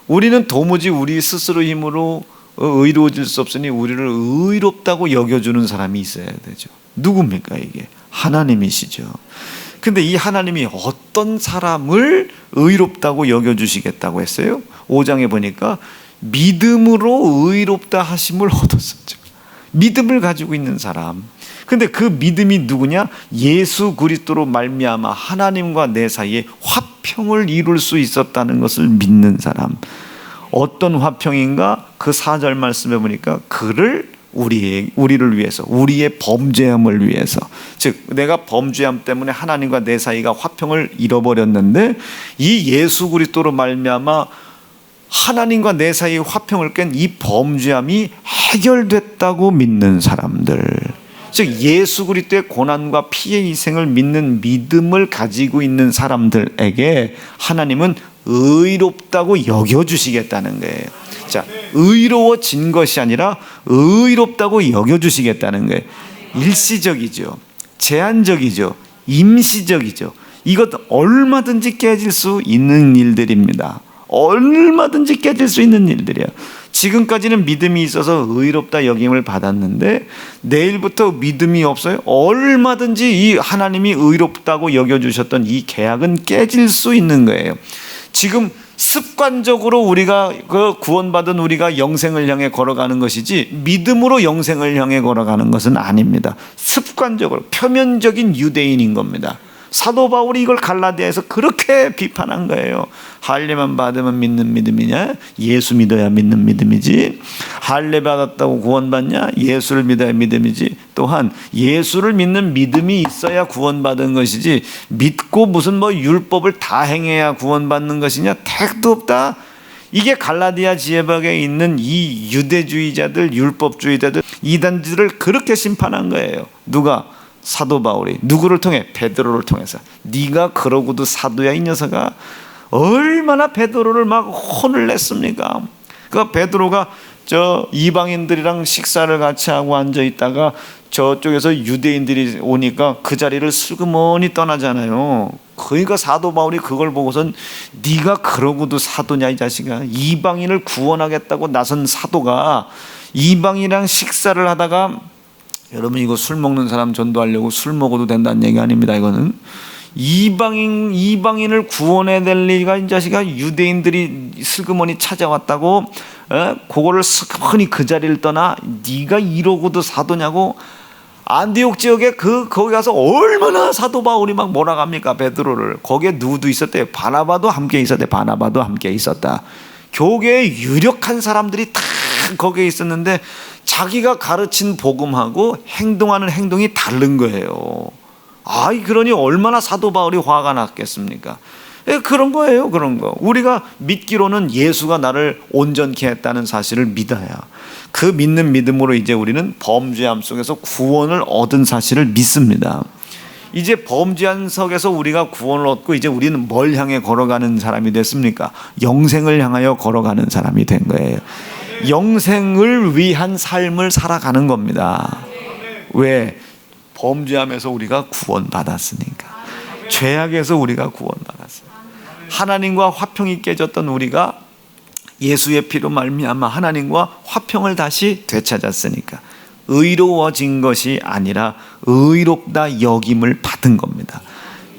우리는 도무지 우리 스스로 힘으로 의로워질 수 없으니 우리를 의롭다고 여겨주는 사람이 있어야 되죠. 누굽니까 이게? 하나님이시죠. 근데 이 하나님이 어떤 사람을 의롭다고 여겨주시겠다고 했어요? 5장에 보니까 믿음으로 의롭다 하심을 얻었었죠. 믿음을 가지고 있는 사람. 근데 그 믿음이 누구냐? 예수 그리스도로 말미암아 하나님과 내 사이에 화평을 이룰 수 있었다는 것을 믿는 사람. 어떤 화평인가? 그 4절 말씀해 보니까 그를 우리를 위해서, 우리의 범죄함을 위해서, 즉 내가 범죄함 때문에 하나님과 내 사이가 화평을 잃어버렸는데 이 예수 그리스도로 말미암아 하나님과 내 사이의 화평을 깬 이 범죄함이 해결됐다고 믿는 사람들, 즉 예수 그리스도의 고난과 피의 희생을 믿는 믿음을 가지고 있는 사람들에게 하나님은 의롭다고 여겨주시겠다는 거예요. 자, 의로워진 것이 아니라 의롭다고 여겨주시겠다는 거예요. 일시적이죠, 제한적이죠, 임시적이죠. 이것 얼마든지 깨질 수 있는 일들입니다. 얼마든지 깨질 수 있는 일들이에요. 지금까지는 믿음이 있어서 의롭다 여김을 받았는데 내일부터 믿음이 없어요. 얼마든지 이 하나님이 의롭다고 여겨주셨던 이 계약은 깨질 수 있는 거예요. 지금 습관적으로 우리가 구원받은 우리가 영생을 향해 걸어가는 것이지 믿음으로 영생을 향해 걸어가는 것은 아닙니다. 습관적으로 표면적인 유대인인 겁니다. 사도 바울이 이걸 갈라디아에서 그렇게 비판한 거예요. 할례만 받으면 믿는 믿음이냐? 예수 믿어야 믿는 믿음이지. 할례 받았다고 구원받냐? 예수를 믿어야 믿음이지. 또한 예수를 믿는 믿음이 있어야 구원받은 것이지 믿고 무슨 율법을 다 행해야 구원받는 것이냐? 택도 없다. 이게 갈라디아 지혜박에 있는 이 유대주의자들, 율법주의자들, 이단들을 그렇게 심판한 거예요. 누가? 사도 바울이. 누구를 통해? 베드로를 통해서. 네가 그러고도 사도야 이 녀석아. 얼마나 베드로를 막 혼을 냈습니까? 그 베드로가 저 이방인들이랑 식사를 같이 하고 앉아 있다가 저쪽에서 유대인들이 오니까 그 자리를 슬그머니 떠나잖아요. 그러니까 사도 바울이 그걸 보고선 네가 그러고도 사도냐 이 자식아. 이방인을 구원하겠다고 나선 사도가 이방인이랑 식사를 하다가, 여러분 이거 술 먹는 사람 전도하려고 술 먹어도 된다는 얘기 아닙니다. 이거는 이방인을 구원해야 될 리가 이 자식아. 유대인들이 슬그머니 찾아왔다고 그거를 슬그머니 그 자리를 떠나 네가 이러고도 사도냐고. 안디옥 지역에 거기 가서 얼마나 사도 바울이 막 몰아갑니까 베드로를. 거기에 누구도 있었대요. 바나바도 함께 있었대. 바나바도 함께 있었다. 교계에 유력한 사람들이 다 거기에 있었는데 자기가 가르친 복음하고 행동하는 행동이 다른 거예요. 그러니 얼마나 사도 바울이 화가 났겠습니까? 그런 거예요. 그런 거. 우리가 믿기로는 예수가 나를 온전케 했다는 사실을 믿어야, 그 믿는 믿음으로 이제 우리는 범죄함 속에서 구원을 얻은 사실을 믿습니다. 이제 범죄한 속에서 우리가 구원을 얻고 이제 우리는 뭘 향해 걸어가는 사람이 됐습니까? 영생을 향하여 걸어가는 사람이 된 거예요. 영생을 위한 삶을 살아가는 겁니다. 왜? 범죄함에서 우리가 구원받았으니까. 죄악에서 우리가 구원받았어요. 하나님과 화평이 깨졌던 우리가 예수의 피로 말미암아 하나님과 화평을 다시 되찾았으니까 의로워진 것이 아니라 의롭다 여김을 받은 겁니다.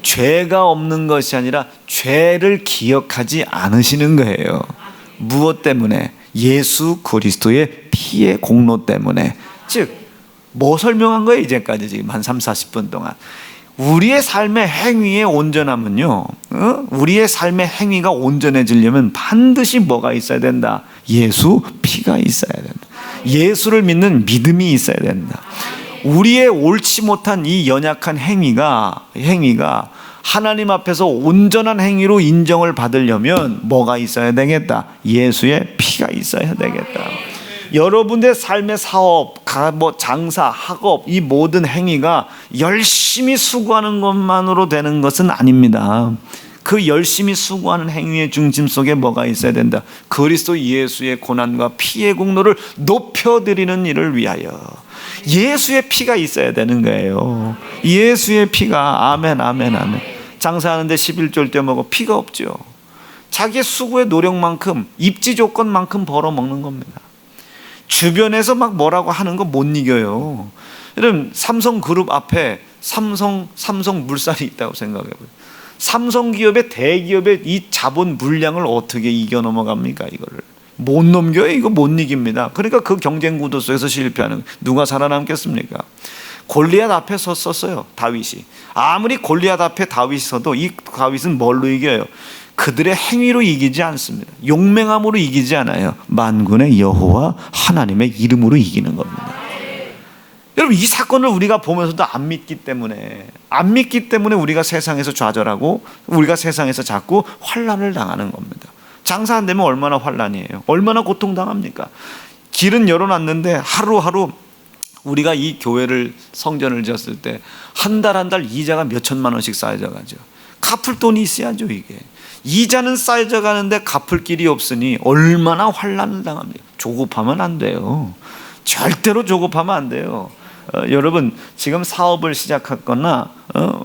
죄가 없는 것이 아니라 죄를 기억하지 않으시는 거예요. 무엇 때문에? 예수 그리스도의 피의 공로 때문에. 즉, 뭐 설명한 거예요? 이제까지 지금 한 30-40분 동안. 우리의 삶의 행위의 온전함은요, 우리의 삶의 행위가 온전해지려면 반드시 뭐가 있어야 된다? 예수 피가 있어야 된다. 예수를 믿는 믿음이 있어야 된다. 우리의 옳지 못한 이 연약한 행위가 하나님 앞에서 온전한 행위로 인정을 받으려면 뭐가 있어야 되겠다? 예수의 피가 있어야 되겠다. 여러분의 삶의 사업, 장사, 학업, 이 모든 행위가 열심히 수고하는 것만으로 되는 것은 아닙니다. 그 열심히 수고하는 행위의 중심 속에 뭐가 있어야 된다? 그리스도 예수의 고난과 피의 공로를 높여드리는 일을 위하여 예수의 피가 있어야 되는 거예요. 예수의 피가. 아멘, 아멘, 아멘. 장사하는데 11조를 떼먹어 피가 없죠. 자기의 수고의 노력만큼, 입지 조건만큼 벌어먹는 겁니다. 주변에서 막 뭐라고 하는 거 못 이겨요. 여러분, 삼성그룹 앞에 삼성물산이 있다고 생각해봐요. 삼성기업의 대기업의 이 자본 물량을 어떻게 이겨 넘어갑니까? 이거를 못 넘겨요. 이거 못 이깁니다. 그러니까 그 경쟁 구도 속에서 실패하는, 누가 살아남겠습니까? 골리앗 앞에 섰었어요, 다윗이. 아무리 골리앗 앞에 다윗이 서도 이 다윗은 뭘로 이겨요? 그들의 행위로 이기지 않습니다. 용맹함으로 이기지 않아요. 만군의 여호와 하나님의 이름으로 이기는 겁니다. 여러분, 이 사건을 우리가 보면서도 안 믿기 때문에 우리가 세상에서 좌절하고 우리가 세상에서 자꾸 환난을 당하는 겁니다. 장사 안 되면 얼마나 환난이에요. 얼마나 고통당합니까? 길은 열어놨는데 하루하루 우리가 이 교회를, 성전을 지었을 때 한 달 한 달 이자가 몇 천만 원씩 쌓여져 가죠. 갚을 돈이 있어야죠. 이게 이자는 쌓여져 가는데 갚을 길이 없으니 얼마나 환난을 당합니까? 조급하면 안 돼요. 절대로 조급하면 안 돼요. 여러분, 지금 사업을 시작했거나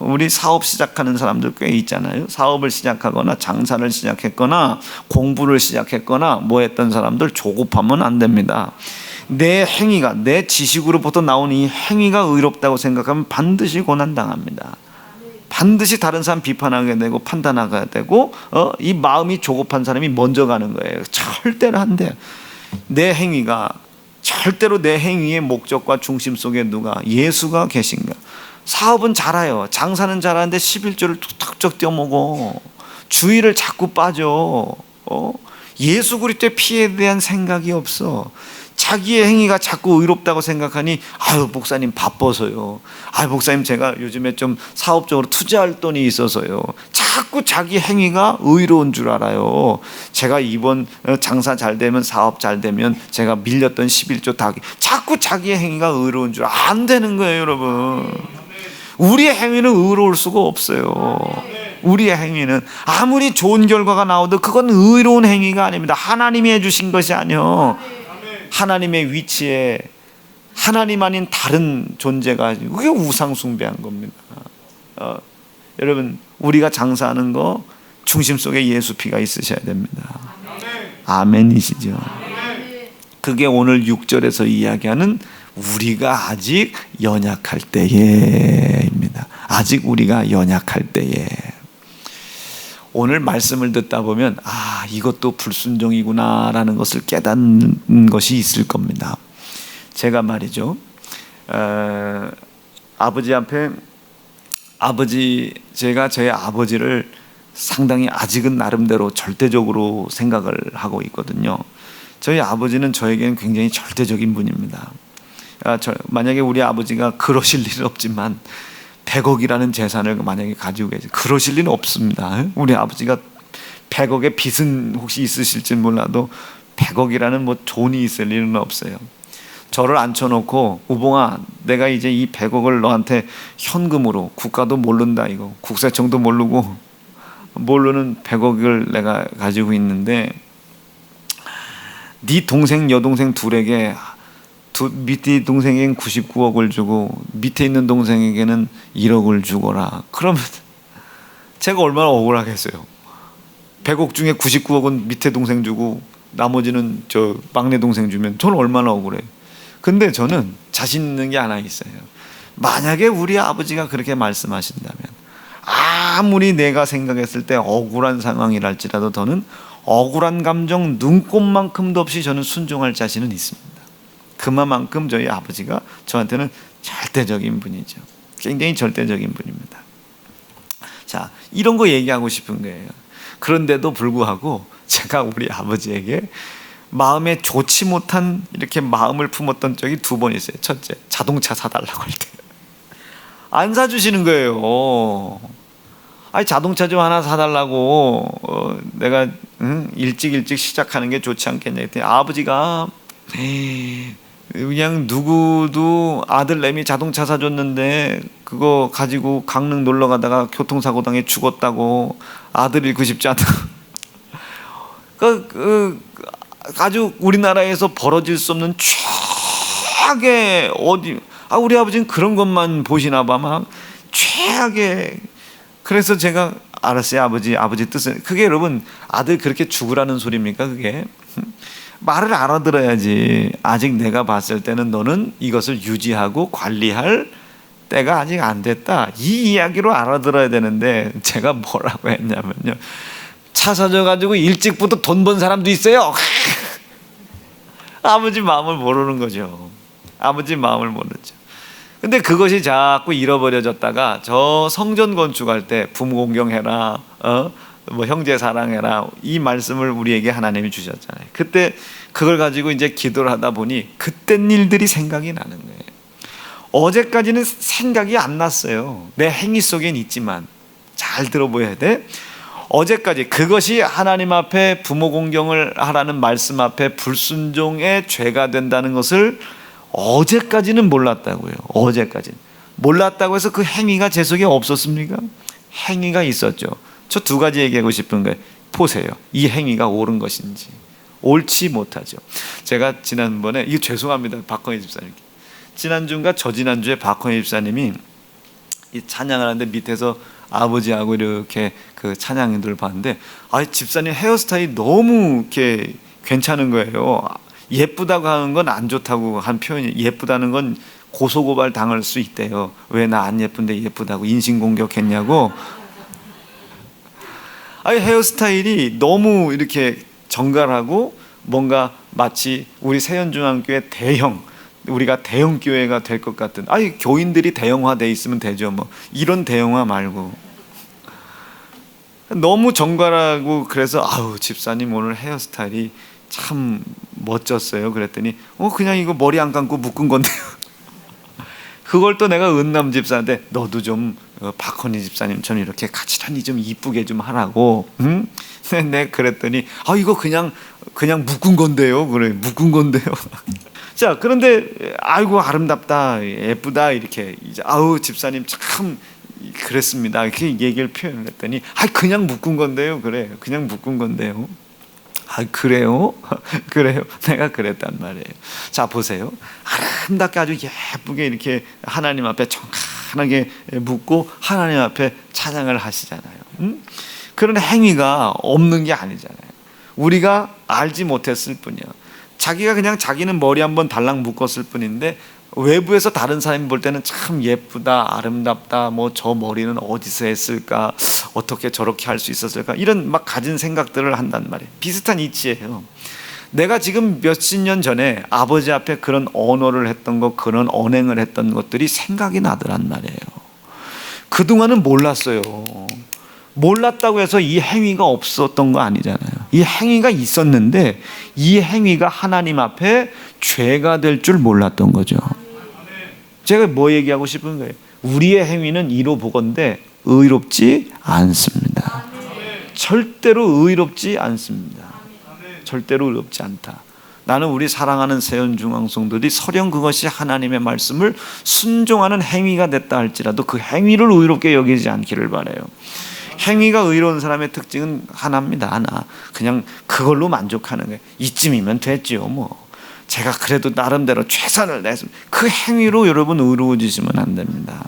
우리 사업 시작하는 사람들 꽤 있잖아요. 사업을 시작하거나 장사를 시작했거나 공부를 시작했거나 뭐 했던 사람들 조급하면 안 됩니다. 내 행위가, 내 지식으로부터 나오는 이 행위가 의롭다고 생각하면 반드시 고난당합니다. 반드시 다른 사람 비판하게 되고 판단하게 되고 이 마음이 조급한 사람이 먼저 가는 거예요. 절대로 안 돼요. 내 행위가, 절대로 내 행위의 목적과 중심 속에 누가? 예수가 계신가? 사업은 잘해요. 장사는 잘하는데 11조를 툭툭 떼어먹어. 주의를 자꾸 빠져. 예수 그리스도의 피에 대한 생각이 없어. 자기의 행위가 자꾸 의롭다고 생각하니, 아유 목사님 바빠서요, 아유 목사님 제가 요즘에 좀 사업적으로 투자할 돈이 있어서요. 자꾸 자기 행위가 의로운 줄 알아요. 제가 이번 장사 잘 되면, 사업 잘 되면 제가 밀렸던 11조 다, 자꾸 자기의 행위가 의로운 줄. 안 되는 거예요, 여러분. 우리의 행위는 의로울 수가 없어요. 우리의 행위는 아무리 좋은 결과가 나오도 그건 의로운 행위가 아닙니다. 하나님이 해주신 것이 아니요, 하나님의 위치에 하나님 아닌 다른 존재가, 그게 우상 숭배한 겁니다. 여러분, 우리가 장사하는 거 중심 속에 예수 피가 있으셔야 됩니다. 아멘이시죠? 그게 오늘 6절에서 이야기하는 우리가 아직 연약할 때에입니다. 아직 우리가 연약할 때에. 오늘 말씀을 듣다 보면 이것도 불순종이구나 라는 것을 깨닫는 것이 있을 겁니다. 제가 말이죠, 아버지 앞에, 제가 제 아버지를 상당히 아직은 나름대로 절대적으로 생각을 하고 있거든요. 저희 아버지는 저에게는 굉장히 절대적인 분입니다. 만약에 우리 아버지가 그러실 일은 없지만 100억이라는 재산을 만약에 가지고 계세요. 그러실 리는 없습니다. 우리 아버지가 100억의 빚은 혹시 있으실지 몰라도 100억이라는 뭐 돈이 있을 일은 없어요. 저를 앉혀놓고, 우봉아, 내가 이제 이 100억을 너한테 현금으로, 국가도 모른다 이거, 국세청도 모르는 100억을 내가 가지고 있는데 네 동생 여동생 둘에게 밑에 동생에겐 99억을 주고 밑에 있는 동생에게는 1억을 주거라. 그러면 제가 얼마나 억울하겠어요. 100억 중에 99억은 밑에 동생 주고 나머지는 저 막내 동생 주면 저는 얼마나 억울해요. 근데 저는 자신 있는 게 하나 있어요. 만약에 우리 아버지가 그렇게 말씀하신다면 아무리 내가 생각했을 때 억울한 상황이랄지라도 저는 억울한 감정 눈꼽만큼도 없이 저는 순종할 자신은 있습니다. 그만큼 저희 아버지가 저한테는 절대적인 분이죠. 굉장히 절대적인 분입니다. 자, 이런 거 얘기하고 싶은 거예요. 그런데도 불구하고 제가 우리 아버지에게 마음에 좋지 못한 이렇게 마음을 품었던 적이 2번 있어요. 첫째, 자동차 사달라고 할 때 안 사주시는 거예요. 아니 자동차 좀 하나 사달라고 내가 일찍 시작하는 게 좋지 않겠냐 했더니 아버지가 그냥 누구도 아들내미 자동차 사줬는데 그거 가지고 강릉 놀러 가다가 교통사고 당해 죽었다고 아들 잃고 싶지 않다고 아주 우리나라에서 벌어질 수 없는 최악의 우리 아버지는 그런 것만 보시나 봐. 막 최악의. 그래서 제가 알았어요. 아버지 뜻은 그게 여러분 아들 그렇게 죽으라는 소리입니까? 그게 말을 알아들어야지. 아직 내가 봤을 때는 너는 이것을 유지하고 관리할 때가 아직 안 됐다. 이 이야기로 알아들어야 되는데 제가 뭐라고 했냐면요. 차 사줘가지고 일찍부터 돈 번 사람도 있어요. 아버지 마음을 모르는 거죠. 아버지 마음을 모르죠. 근데 그것이 자꾸 잃어버려졌다가 저 성전 건축할 때 부모 공경해라, 뭐 형제 사랑해라 이 말씀을 우리에게 하나님이 주셨잖아요. 그때 그걸 가지고 이제 기도를 하다 보니 그땐 일들이 생각이 나는 거예요. 어제까지는 생각이 안 났어요. 내 행위 속엔 있지만 잘 들어보셔야 돼. 어제까지 그것이 하나님 앞에 부모 공경을 하라는 말씀 앞에 불순종의 죄가 된다는 것을 어제까지는 몰랐다고요. 어제까지는 몰랐다고 해서 그 행위가 제 속에 없었습니까? 행위가 있었죠. 저 2가지 얘기하고 싶은 거예요. 보세요. 이 행위가 옳은 것인지 옳지 못하죠. 제가 지난번에 이거 죄송합니다. 박헌희 집사님. 지난주인가 저지난주에 박헌희 집사님이 이 찬양을 하는데 밑에서 아버지하고 이렇게 그 찬양인들을 봤는데 집사님 헤어스타일이 너무 이렇게 괜찮은 거예요. 예쁘다고 하는 건 안 좋다고 한 표현이 예쁘다는 건 고소고발 당할 수 있대요. 왜 나 안 예쁜데 예쁘다고 인신공격했냐고. 헤어스타일이 너무 이렇게 정갈하고 뭔가 마치 우리 세연중앙교회 우리가 대형 교회가 될 것 같은 교인들이 대형화돼 있으면 되죠. 뭐 이런 대형화 말고 너무 정갈하고 그래서 집사님 오늘 헤어스타일이 참 멋졌어요. 그랬더니 그냥 이거 머리 안 감고 묶은 건데요. 그걸 또 내가 은남 집사한테 너도 좀 박헌희 집사님처럼 이렇게 가지런히 좀 이쁘게 좀 하라고. 응? 네, 그랬더니 이거 그냥 묶은 건데요. 그래 묶은 건데요. 자, 그런데 아이고 아름답다 예쁘다 이렇게 이제 집사님 참 그랬습니다 이렇게 얘기를 표현을 했더니 그냥 묶은 건데요. 그래 그냥 묶은 건데요. 그래요? 그래요? 내가 그랬단 말이에요. 자, 보세요. 아름답게 아주 예쁘게 이렇게 하나님 앞에 정갈하게 묻고 하나님 앞에 찬양을 하시잖아요. 그런 행위가 없는 게 아니잖아요. 우리가 알지 못했을 뿐이야. 자기가 그냥 자기는 머리 한번 달랑 묶었을 뿐인데 외부에서 다른 사람이 볼 때는 참 예쁘다, 아름답다, 뭐 저 머리는 어디서 했을까, 어떻게 저렇게 할 수 있었을까, 이런 막 가진 생각들을 한단 말이에요. 비슷한 이치예요. 내가 지금 몇십 년 전에 아버지 앞에 그런 언어를 했던 것, 그런 언행을 했던 것들이 생각이 나더란 말이에요. 그동안은 몰랐어요. 몰랐다고 해서 이 행위가 없었던 거 아니잖아요. 이 행위가 있었는데 이 행위가 하나님 앞에 죄가 될 줄 몰랐던 거죠. 제가 뭐 얘기하고 싶은 거예요? 우리의 행위는 이로 보건대 의롭지 않습니다. 절대로 의롭지 않습니다. 절대로 의롭지 않다. 나는 우리 사랑하는 세연중앙성들이 설령 그것이 하나님의 말씀을 순종하는 행위가 됐다 할지라도 그 행위를 의롭게 여기지 않기를 바라요. 행위가 의로운 사람의 특징은 하나입니다. 하나. 그냥 그걸로 만족하는 거예요. 이쯤이면 됐지요 뭐. 제가 그래도 나름대로 최선을 다했습니다. 그 행위로 여러분 의로워지시면 안 됩니다.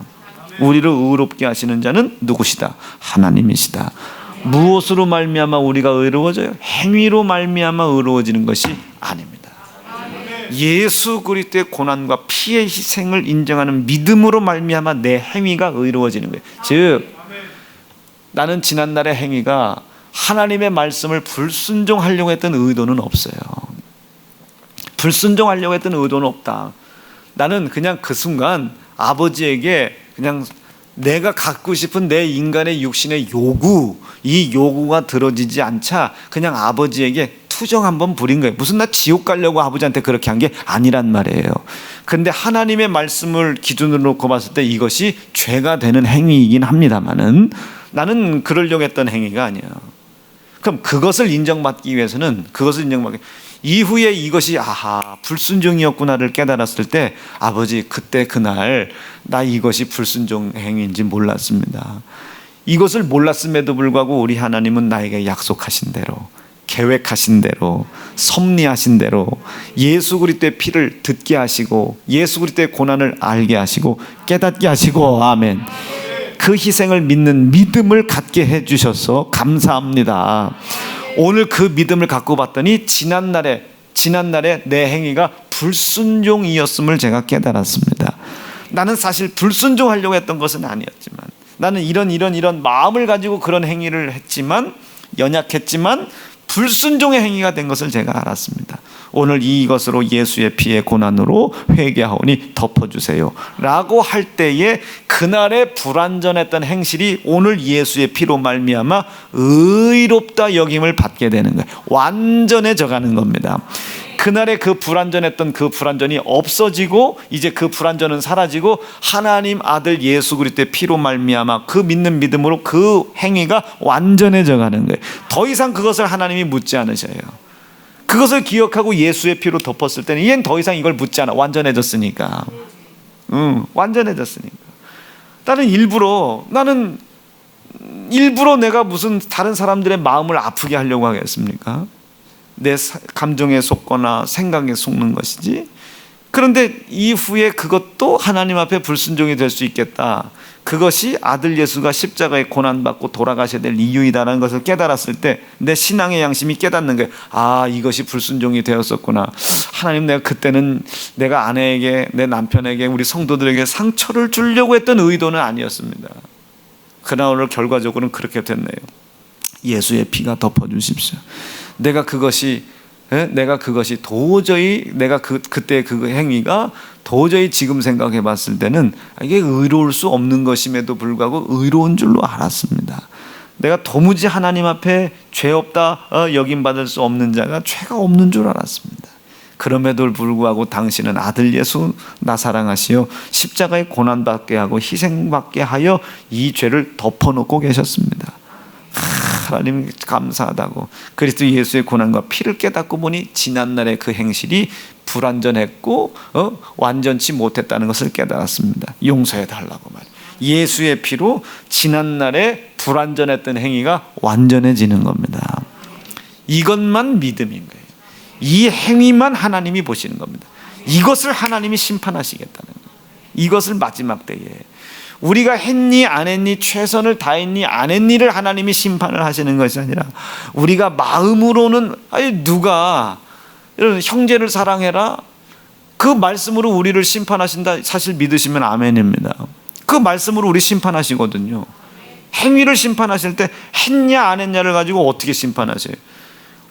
우리를 의롭게 하시는 자는 누구시다? 하나님이시다. 무엇으로 말미암아 우리가 의로워져요? 행위로 말미암아 의로워지는 것이 아닙니다. 예수 그리스도의 고난과 피의 희생을 인정하는 믿음으로 말미암아 내 행위가 의로워지는 거예요. 즉 나는 지난날의 행위가 하나님의 말씀을 불순종하려고 했던 의도는 없어요. 불순종하려고 했던 의도는 없다. 나는 그냥 그 순간 아버지에게 그냥 내가 갖고 싶은 내 인간의 육신의 요구, 이 요구가 들어지지 않자 그냥 아버지에게 투정 한번 부린 거예요. 무슨 나 지옥 가려고 아버지한테 그렇게 한 게 아니란 말이에요. 그런데 하나님의 말씀을 기준으로 놓고 봤을 때 이것이 죄가 되는 행위이긴 합니다만은 나는 그러려고 했던 행위가 아니야. 그럼 그것을 인정받기 위해서는 이후에 이것이 불순종이었구나를 깨달았을 때 아버지 그때 그날 나 이것이 불순종 행위인지 몰랐습니다. 이것을 몰랐음에도 불구하고 우리 하나님은 나에게 약속하신 대로 계획하신 대로 섭리하신 대로 예수 그리스도의 피를 듣게 하시고 예수 그리스도의 고난을 알게 하시고 깨닫게 하시고 아멘. 그 희생을 믿는 믿음을 갖게 해주셔서 감사합니다. 오늘 그 믿음을 갖고 봤더니 지난날에 내 행위가 불순종이었음을 제가 깨달았습니다. 나는 사실 불순종하려고 했던 것은 아니었지만 나는 이런 마음을 가지고 그런 행위를 했지만 연약했지만 불순종의 행위가 된 것을 제가 알았습니다. 오늘 이것으로 예수의 피의 고난으로 회개하오니 덮어주세요 라고 할 때에 그날의 불완전했던 행실이 오늘 예수의 피로 말미암아 의롭다 여김을 받게 되는 거예요. 완전해져 가는 겁니다. 그날의 그 불완전했던 그 불완전이 없어지고 이제 그 불완전은 사라지고 하나님 아들 예수 그리스도의 피로 말미암아 그 믿는 믿음으로 그 행위가 완전해져 가는 거예요. 더 이상 그것을 하나님이 묻지 않으셔요. 그것을 기억하고 예수의 피로 덮었을 때는 이젠 더 이상 이걸 묻지 않아. 완전해졌으니까. 완전해졌으니까. 나는 일부러 내가 무슨 다른 사람들의 마음을 아프게 하려고 하겠습니까? 내 감정에 속거나 생각에 속는 것이지. 그런데 이후에 그것도 하나님 앞에 불순종이 될 수 있겠다. 그것이 아들 예수가 십자가에 고난받고 돌아가셔야 될 이유이다라는 것을 깨달았을 때 내 신앙의 양심이 깨닫는 거예요. 이것이 불순종이 되었었구나. 하나님, 내가 그때는 내가 아내에게, 내 남편에게, 우리 성도들에게 상처를 주려고 했던 의도는 아니었습니다. 그러나 오늘 결과적으로는 그렇게 됐네요. 예수의 피가 덮어주십시오. 내가 그것이 도저히 내가 그때 그 행위가 도저히 지금 생각해 봤을 때는 이게 의로울 수 없는 것임에도 불구하고 의로운 줄로 알았습니다. 내가 도무지 하나님 앞에 죄 없다 여김받을 수 없는 자가 죄가 없는 줄 알았습니다. 그럼에도 불구하고 당신은 아들 예수 나 사랑하시어 십자가에 고난받게 하고 희생받게 하여 이 죄를 덮어놓고 계셨습니다. 하나님 감사하다고. 그리스도 예수의 고난과 피를 깨닫고 보니 지난날의 그 행실이 불완전했고 완전치 못했다는 것을 깨달았습니다. 용서해 달라고 말이에요. 예수의 피로 지난날에 불완전했던 행위가 완전해지는 겁니다. 이것만 믿음인 거예요. 이 행위만 하나님이 보시는 겁니다. 이것을 하나님이 심판하시겠다는 거예요. 이것을 마지막 때에 우리가 했니 안 했니, 최선을 다했니 안 했니를 하나님이 심판을 하시는 것이 아니라 우리가 마음으로는 누가 이런 형제를 사랑해라 그 말씀으로 우리를 심판하신다. 사실 믿으시면 아멘입니다. 그 말씀으로 우리 심판하시거든요. 행위를 심판하실 때 했냐 안 했냐를 가지고 어떻게 심판하세요?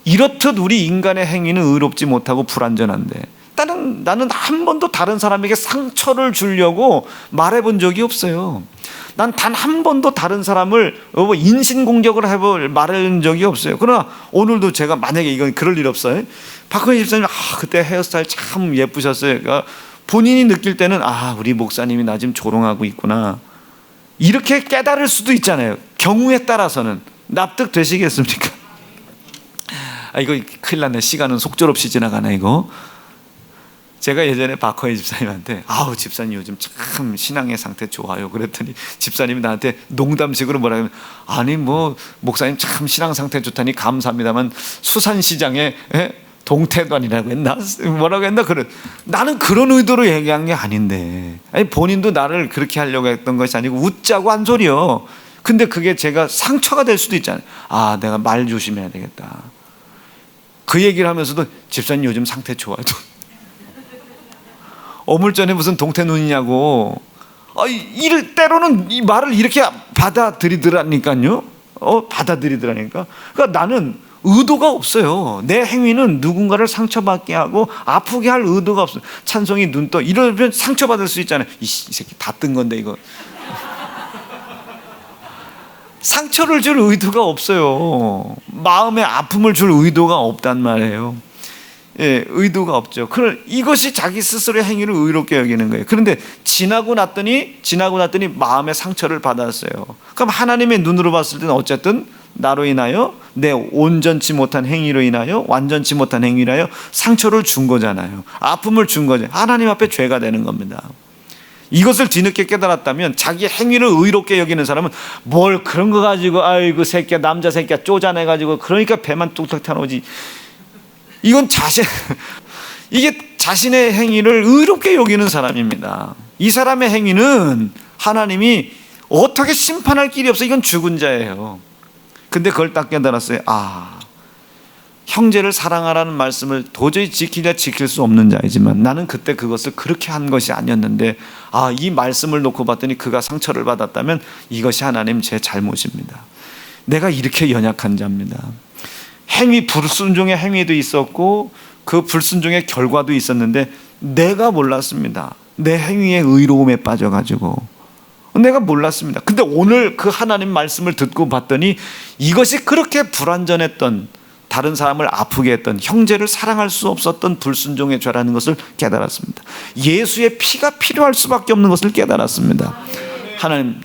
이렇듯 우리 인간의 행위는 의롭지 못하고 불완전한데 나는 한 번도 다른 사람에게 상처를 주려고 말해본 적이 없어요. 난 단 한 번도 다른 사람을 인신공격을 말해본 적이 없어요. 그러나 오늘도 제가 만약에 이건 그럴 일 없어요. 박헌희 집사님 그때 헤어스타일 참 예쁘셨어요. 그러니까 본인이 느낄 때는 우리 목사님이 나 지금 조롱하고 있구나 이렇게 깨달을 수도 있잖아요. 경우에 따라서는. 납득되시겠습니까? 이거 큰일 났네. 시간은 속절없이 지나가네 이거. 제가 예전에 박허희 집사님한테 아우 집사님 요즘 참 신앙의 상태 좋아요 그랬더니 집사님이 나한테 농담식으로 뭐라 하면 아니 뭐 목사님 참 신앙 상태 좋다니 감사합니다만 수산시장에 동태단이라고 했나 뭐라고 했나 그래. 나는 그런 의도로 얘기한 게 아닌데 아니 본인도 나를 그렇게 하려고 했던 것이 아니고 웃자고 한 소리요. 근데 그게 제가 상처가 될 수도 있잖아요. 아 내가 말 조심해야 되겠다. 그 얘기를 하면서도 집사님 요즘 상태 좋아요. 어물전에 무슨 동태 눈이냐고. 때로는 이 말을 이렇게 받아들이더라니까요. 받아들이더라니까. 그러니까 나는 의도가 없어요. 내 행위는 누군가를 상처받게 하고 아프게 할 의도가 없어요. 찬송이 눈 떠 이러면 상처받을 수 있잖아요. 이 새끼 다 뜬 건데 이거. 상처를 줄 의도가 없어요. 마음에 아픔을 줄 의도가 없단 말이에요. 예, 의도가 없죠. 이것이 자기 스스로의 행위를 의롭게 여기는 거예요. 그런데 지나고 났더니 마음의 상처를 받았어요. 그럼 하나님의 눈으로 봤을 때는 어쨌든 나로 인하여 내 온전치 못한 행위로 인하여 완전치 못한 행위로 인하여 상처를 준 거잖아요. 아픔을 준 거죠. 하나님 앞에 죄가 되는 겁니다. 이것을 뒤늦게 깨달았다면 자기 행위를 의롭게 여기는 사람은 뭘 그런 거 가지고 아이고 새끼야 남자 새끼야 쪼잔해가지고 그러니까 배만 뚝뚝 타놓지. 이건 이게 자신의 행위를 의롭게 여기는 사람입니다. 이 사람의 행위는 하나님이 어떻게 심판할 길이 없어. 이건 죽은 자예요. 근데 그걸 딱 깨달았어요. 형제를 사랑하라는 말씀을 도저히 지킬 수 없는 자이지만 나는 그때 그것을 그렇게 한 것이 아니었는데 이 말씀을 놓고 봤더니 그가 상처를 받았다면 이것이 하나님 제 잘못입니다. 내가 이렇게 연약한 자입니다. 불순종의 행위도 있었고 그 불순종의 결과도 있었는데 내가 몰랐습니다. 내 행위의 의로움에 빠져가지고 내가 몰랐습니다. 근데 오늘 그 하나님 말씀을 듣고 봤더니 이것이 그렇게 불완전했던, 다른 사람을 아프게 했던, 형제를 사랑할 수 없었던 불순종의 죄라는 것을 깨달았습니다. 예수의 피가 필요할 수밖에 없는 것을 깨달았습니다. 하나님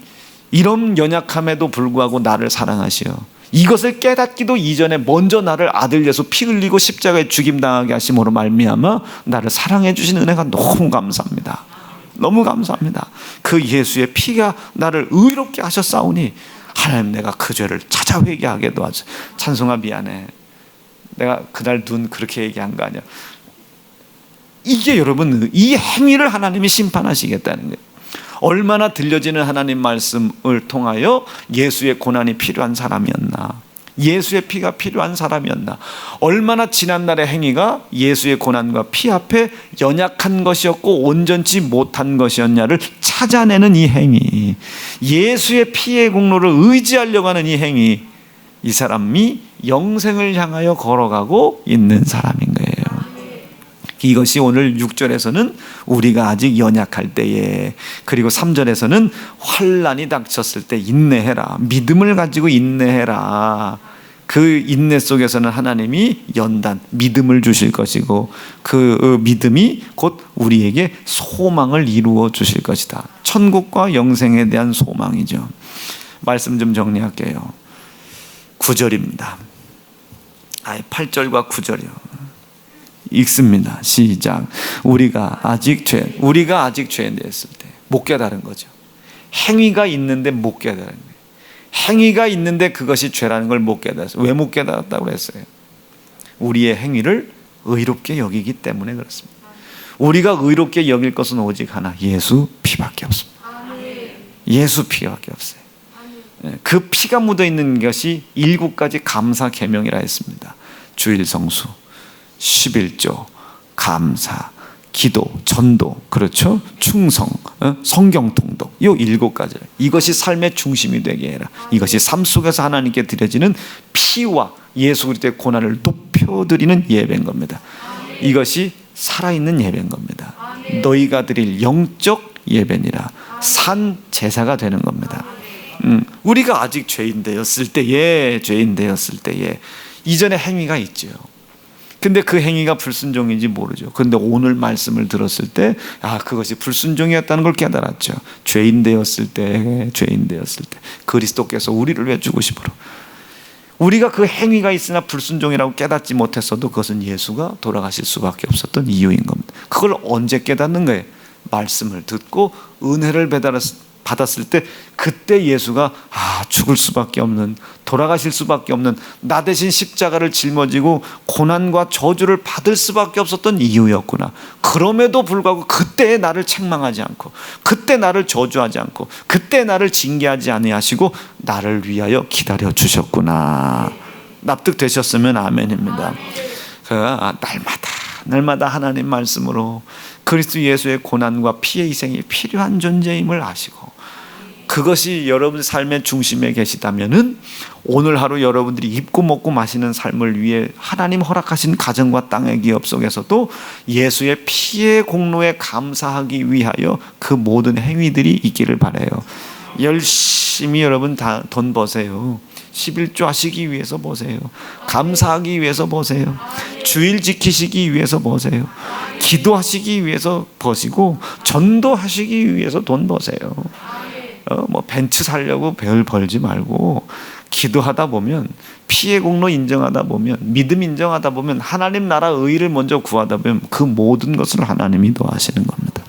이런 연약함에도 불구하고 나를 사랑하시어 이것을 깨닫기도 이전에 먼저 나를 아들 예수 피 흘리고 십자가에 죽임당하게 하심으로 말미암아 나를 사랑해 주신 은혜가 너무 감사합니다. 너무 감사합니다. 그 예수의 피가 나를 의롭게 하셨사오니 하나님 내가 그 죄를 찾아 회개하게 도와줘. 찬송아 미안해. 내가 그날 눈 그렇게 얘기한 거 아니야. 이게 여러분 이 행위를 하나님이 심판하시겠다는 거예요. 얼마나 들려지는 하나님 말씀을 통하여 예수의 고난이 필요한 사람이었나, 예수의 피가 필요한 사람이었나, 얼마나 지난날의 행위가 예수의 고난과 피 앞에 연약한 것이었고 온전치 못한 것이었냐를 찾아내는 이 행위, 예수의 피의 공로를 의지하려고 하는 이 행위, 이 사람이 영생을 향하여 걸어가고 있는 사람인 거예요. 이것이 오늘 6절에서는 우리가 아직 연약할 때에, 그리고 3절에서는 환난이 닥쳤을 때 인내해라, 믿음을 가지고 인내해라. 그 인내 속에서는 하나님이 연단, 믿음을 주실 것이고 그 믿음이 곧 우리에게 소망을 이루어 주실 것이다. 천국과 영생에 대한 소망이죠. 말씀 좀 정리할게요. 9절입니다. 8절과 9절이요. 읽습니다. 시작. 우리가 아직 죄인 되었을 때, 못 깨달은 거죠. 행위가 있는데 못 깨달은 거예요. 행위가 있는데 그것이 죄라는 걸 못 깨달았어요. 왜 못 깨달았다고 그랬어요? 우리의 행위를 의롭게 여기기 때문에 그렇습니다. 우리가 의롭게 여길 것은 오직 하나, 예수 피밖에 없습니다. 예수 피밖에 없어요. 그 피가 묻어 있는 것이 7가지 감사 계명이라 했습니다. 주일 성수, 11조, 감사, 기도, 전도, 그렇죠? 충성, 성경 통독, 이 7가지. 이것이 삶의 중심이 되게 해라. 이것이 삶 속에서 하나님께 드려지는 피와 예수 그리스도의 고난을 높여드리는 예배인 겁니다. 이것이 살아있는 예배인 겁니다. 너희가 드릴 영적 예배니라. 산 제사가 되는 겁니다. 우리가 아직 죄인 되었을 때에, 이전에 행위가 있죠. 근데 그 행위가 불순종인지 모르죠. 근데 오늘 말씀을 들었을 때 그것이 불순종이었다는 걸 깨달았죠. 죄인 되었을 때 그리스도께서 우리를 왜 죽으심으로, 우리가 그 행위가 있으나 불순종이라고 깨닫지 못했어도 그것은 예수가 돌아가실 수밖에 없었던 이유인 겁니다. 그걸 언제 깨닫는 거예요? 말씀을 듣고 은혜를 받았을 때, 그때 예수가 죽을 수밖에 없는, 돌아가실 수밖에 없는, 나 대신 십자가를 짊어지고 고난과 저주를 받을 수밖에 없었던 이유였구나. 그럼에도 불구하고 그때 나를 책망하지 않고, 그때 나를 저주하지 않고, 그때 나를 징계하지 아니하시고 나를 위하여 기다려 주셨구나. 납득되셨으면 아멘입니다. 날마다 하나님 말씀으로 그리스도 예수의 고난과 피의 희생이 필요한 존재임을 아시고, 그것이 여러분 삶의 중심에 계시다면은 오늘 하루 여러분들이 입고 먹고 마시는 삶을 위해 하나님 허락하신 가정과 땅의 기업 속에서도 예수의 피의 공로에 감사하기 위하여 그 모든 행위들이 있기를 바라요. 열심히 여러분 다 돈 버세요. 11조 하시기 위해서 보세요. 감사하기 위해서 보세요. 주일 지키시기 위해서 보세요. 기도하시기 위해서 버시고, 전도하시기 위해서 돈 버세요. 벤츠 사려고 별 벌지 말고, 기도하다 보면, 피의 공로 인정하다 보면, 믿음 인정하다 보면, 하나님 나라 의를 먼저 구하다 보면 그 모든 것을 하나님이 도와하시는 겁니다.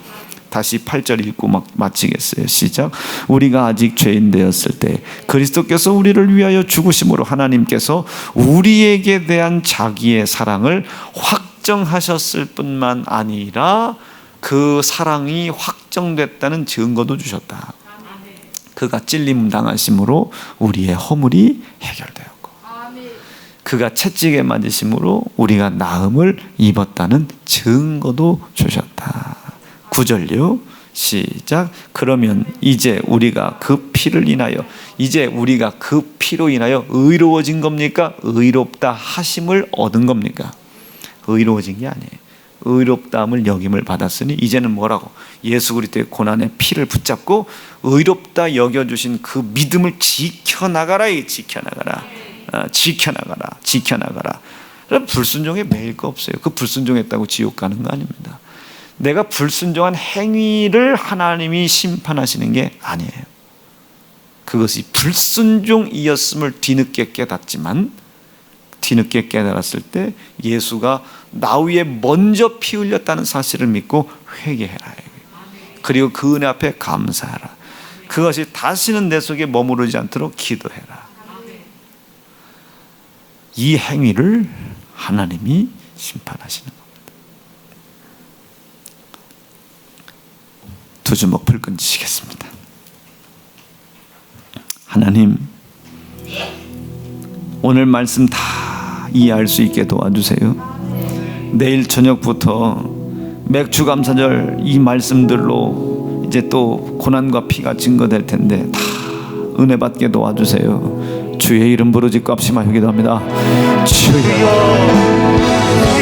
다시 8절 읽고 마치겠어요. 시작. 우리가 아직 죄인 되었을 때 그리스도께서 우리를 위하여 죽으심으로 하나님께서 우리에게 대한 자기의 사랑을 확정하셨을 뿐만 아니라 그 사랑이 확정됐다는 증거도 주셨다. 그가 찔림 당하심으로 우리의 허물이 해결되었고, 그가 채찍에 맞으심으로 우리가 나음을 입었다는 증거도 주셨다. 9절요. 시작. 그러면 이제 우리가 그 피를 인하여, 이제 우리가 그 피로 인하여 의로워진 겁니까? 의롭다 하심을 얻은 겁니까? 의로워진 게 아니에요. 의롭다함을 여김을 받았으니 이제는 뭐라고? 예수 그리스도의 고난의 피를 붙잡고 의롭다 여겨주신 그 믿음을 지켜나가라. 지켜나가라. 불순종에 매일 거 없어요. 그 불순종했다고 지옥 가는 거 아닙니다. 내가 불순종한 행위를 하나님이 심판하시는 게 아니에요. 그것이 불순종이었음을 뒤늦게 깨닫지만, 뒤늦게 깨달았을 때 예수가 나 위에 먼저 피 흘렸다는 사실을 믿고 회개해라. 그리고 그 은혜 앞에 감사하라. 그것이 다시는 내 속에 머무르지 않도록 기도해라. 이 행위를 하나님이 심판하시는 겁니다. 두 주먹 불끈 쥐시겠습니다. 하나님, 오늘 말씀 다 이해할 수 있게 도와주세요. 내일 저녁부터 맥주 감사절 이 말씀들로 이제 또 고난과 피가 증거될 텐데 다 은혜 받게 도와주세요. 주의 이름 부르짖고 합심하여 기도합니다. 주여.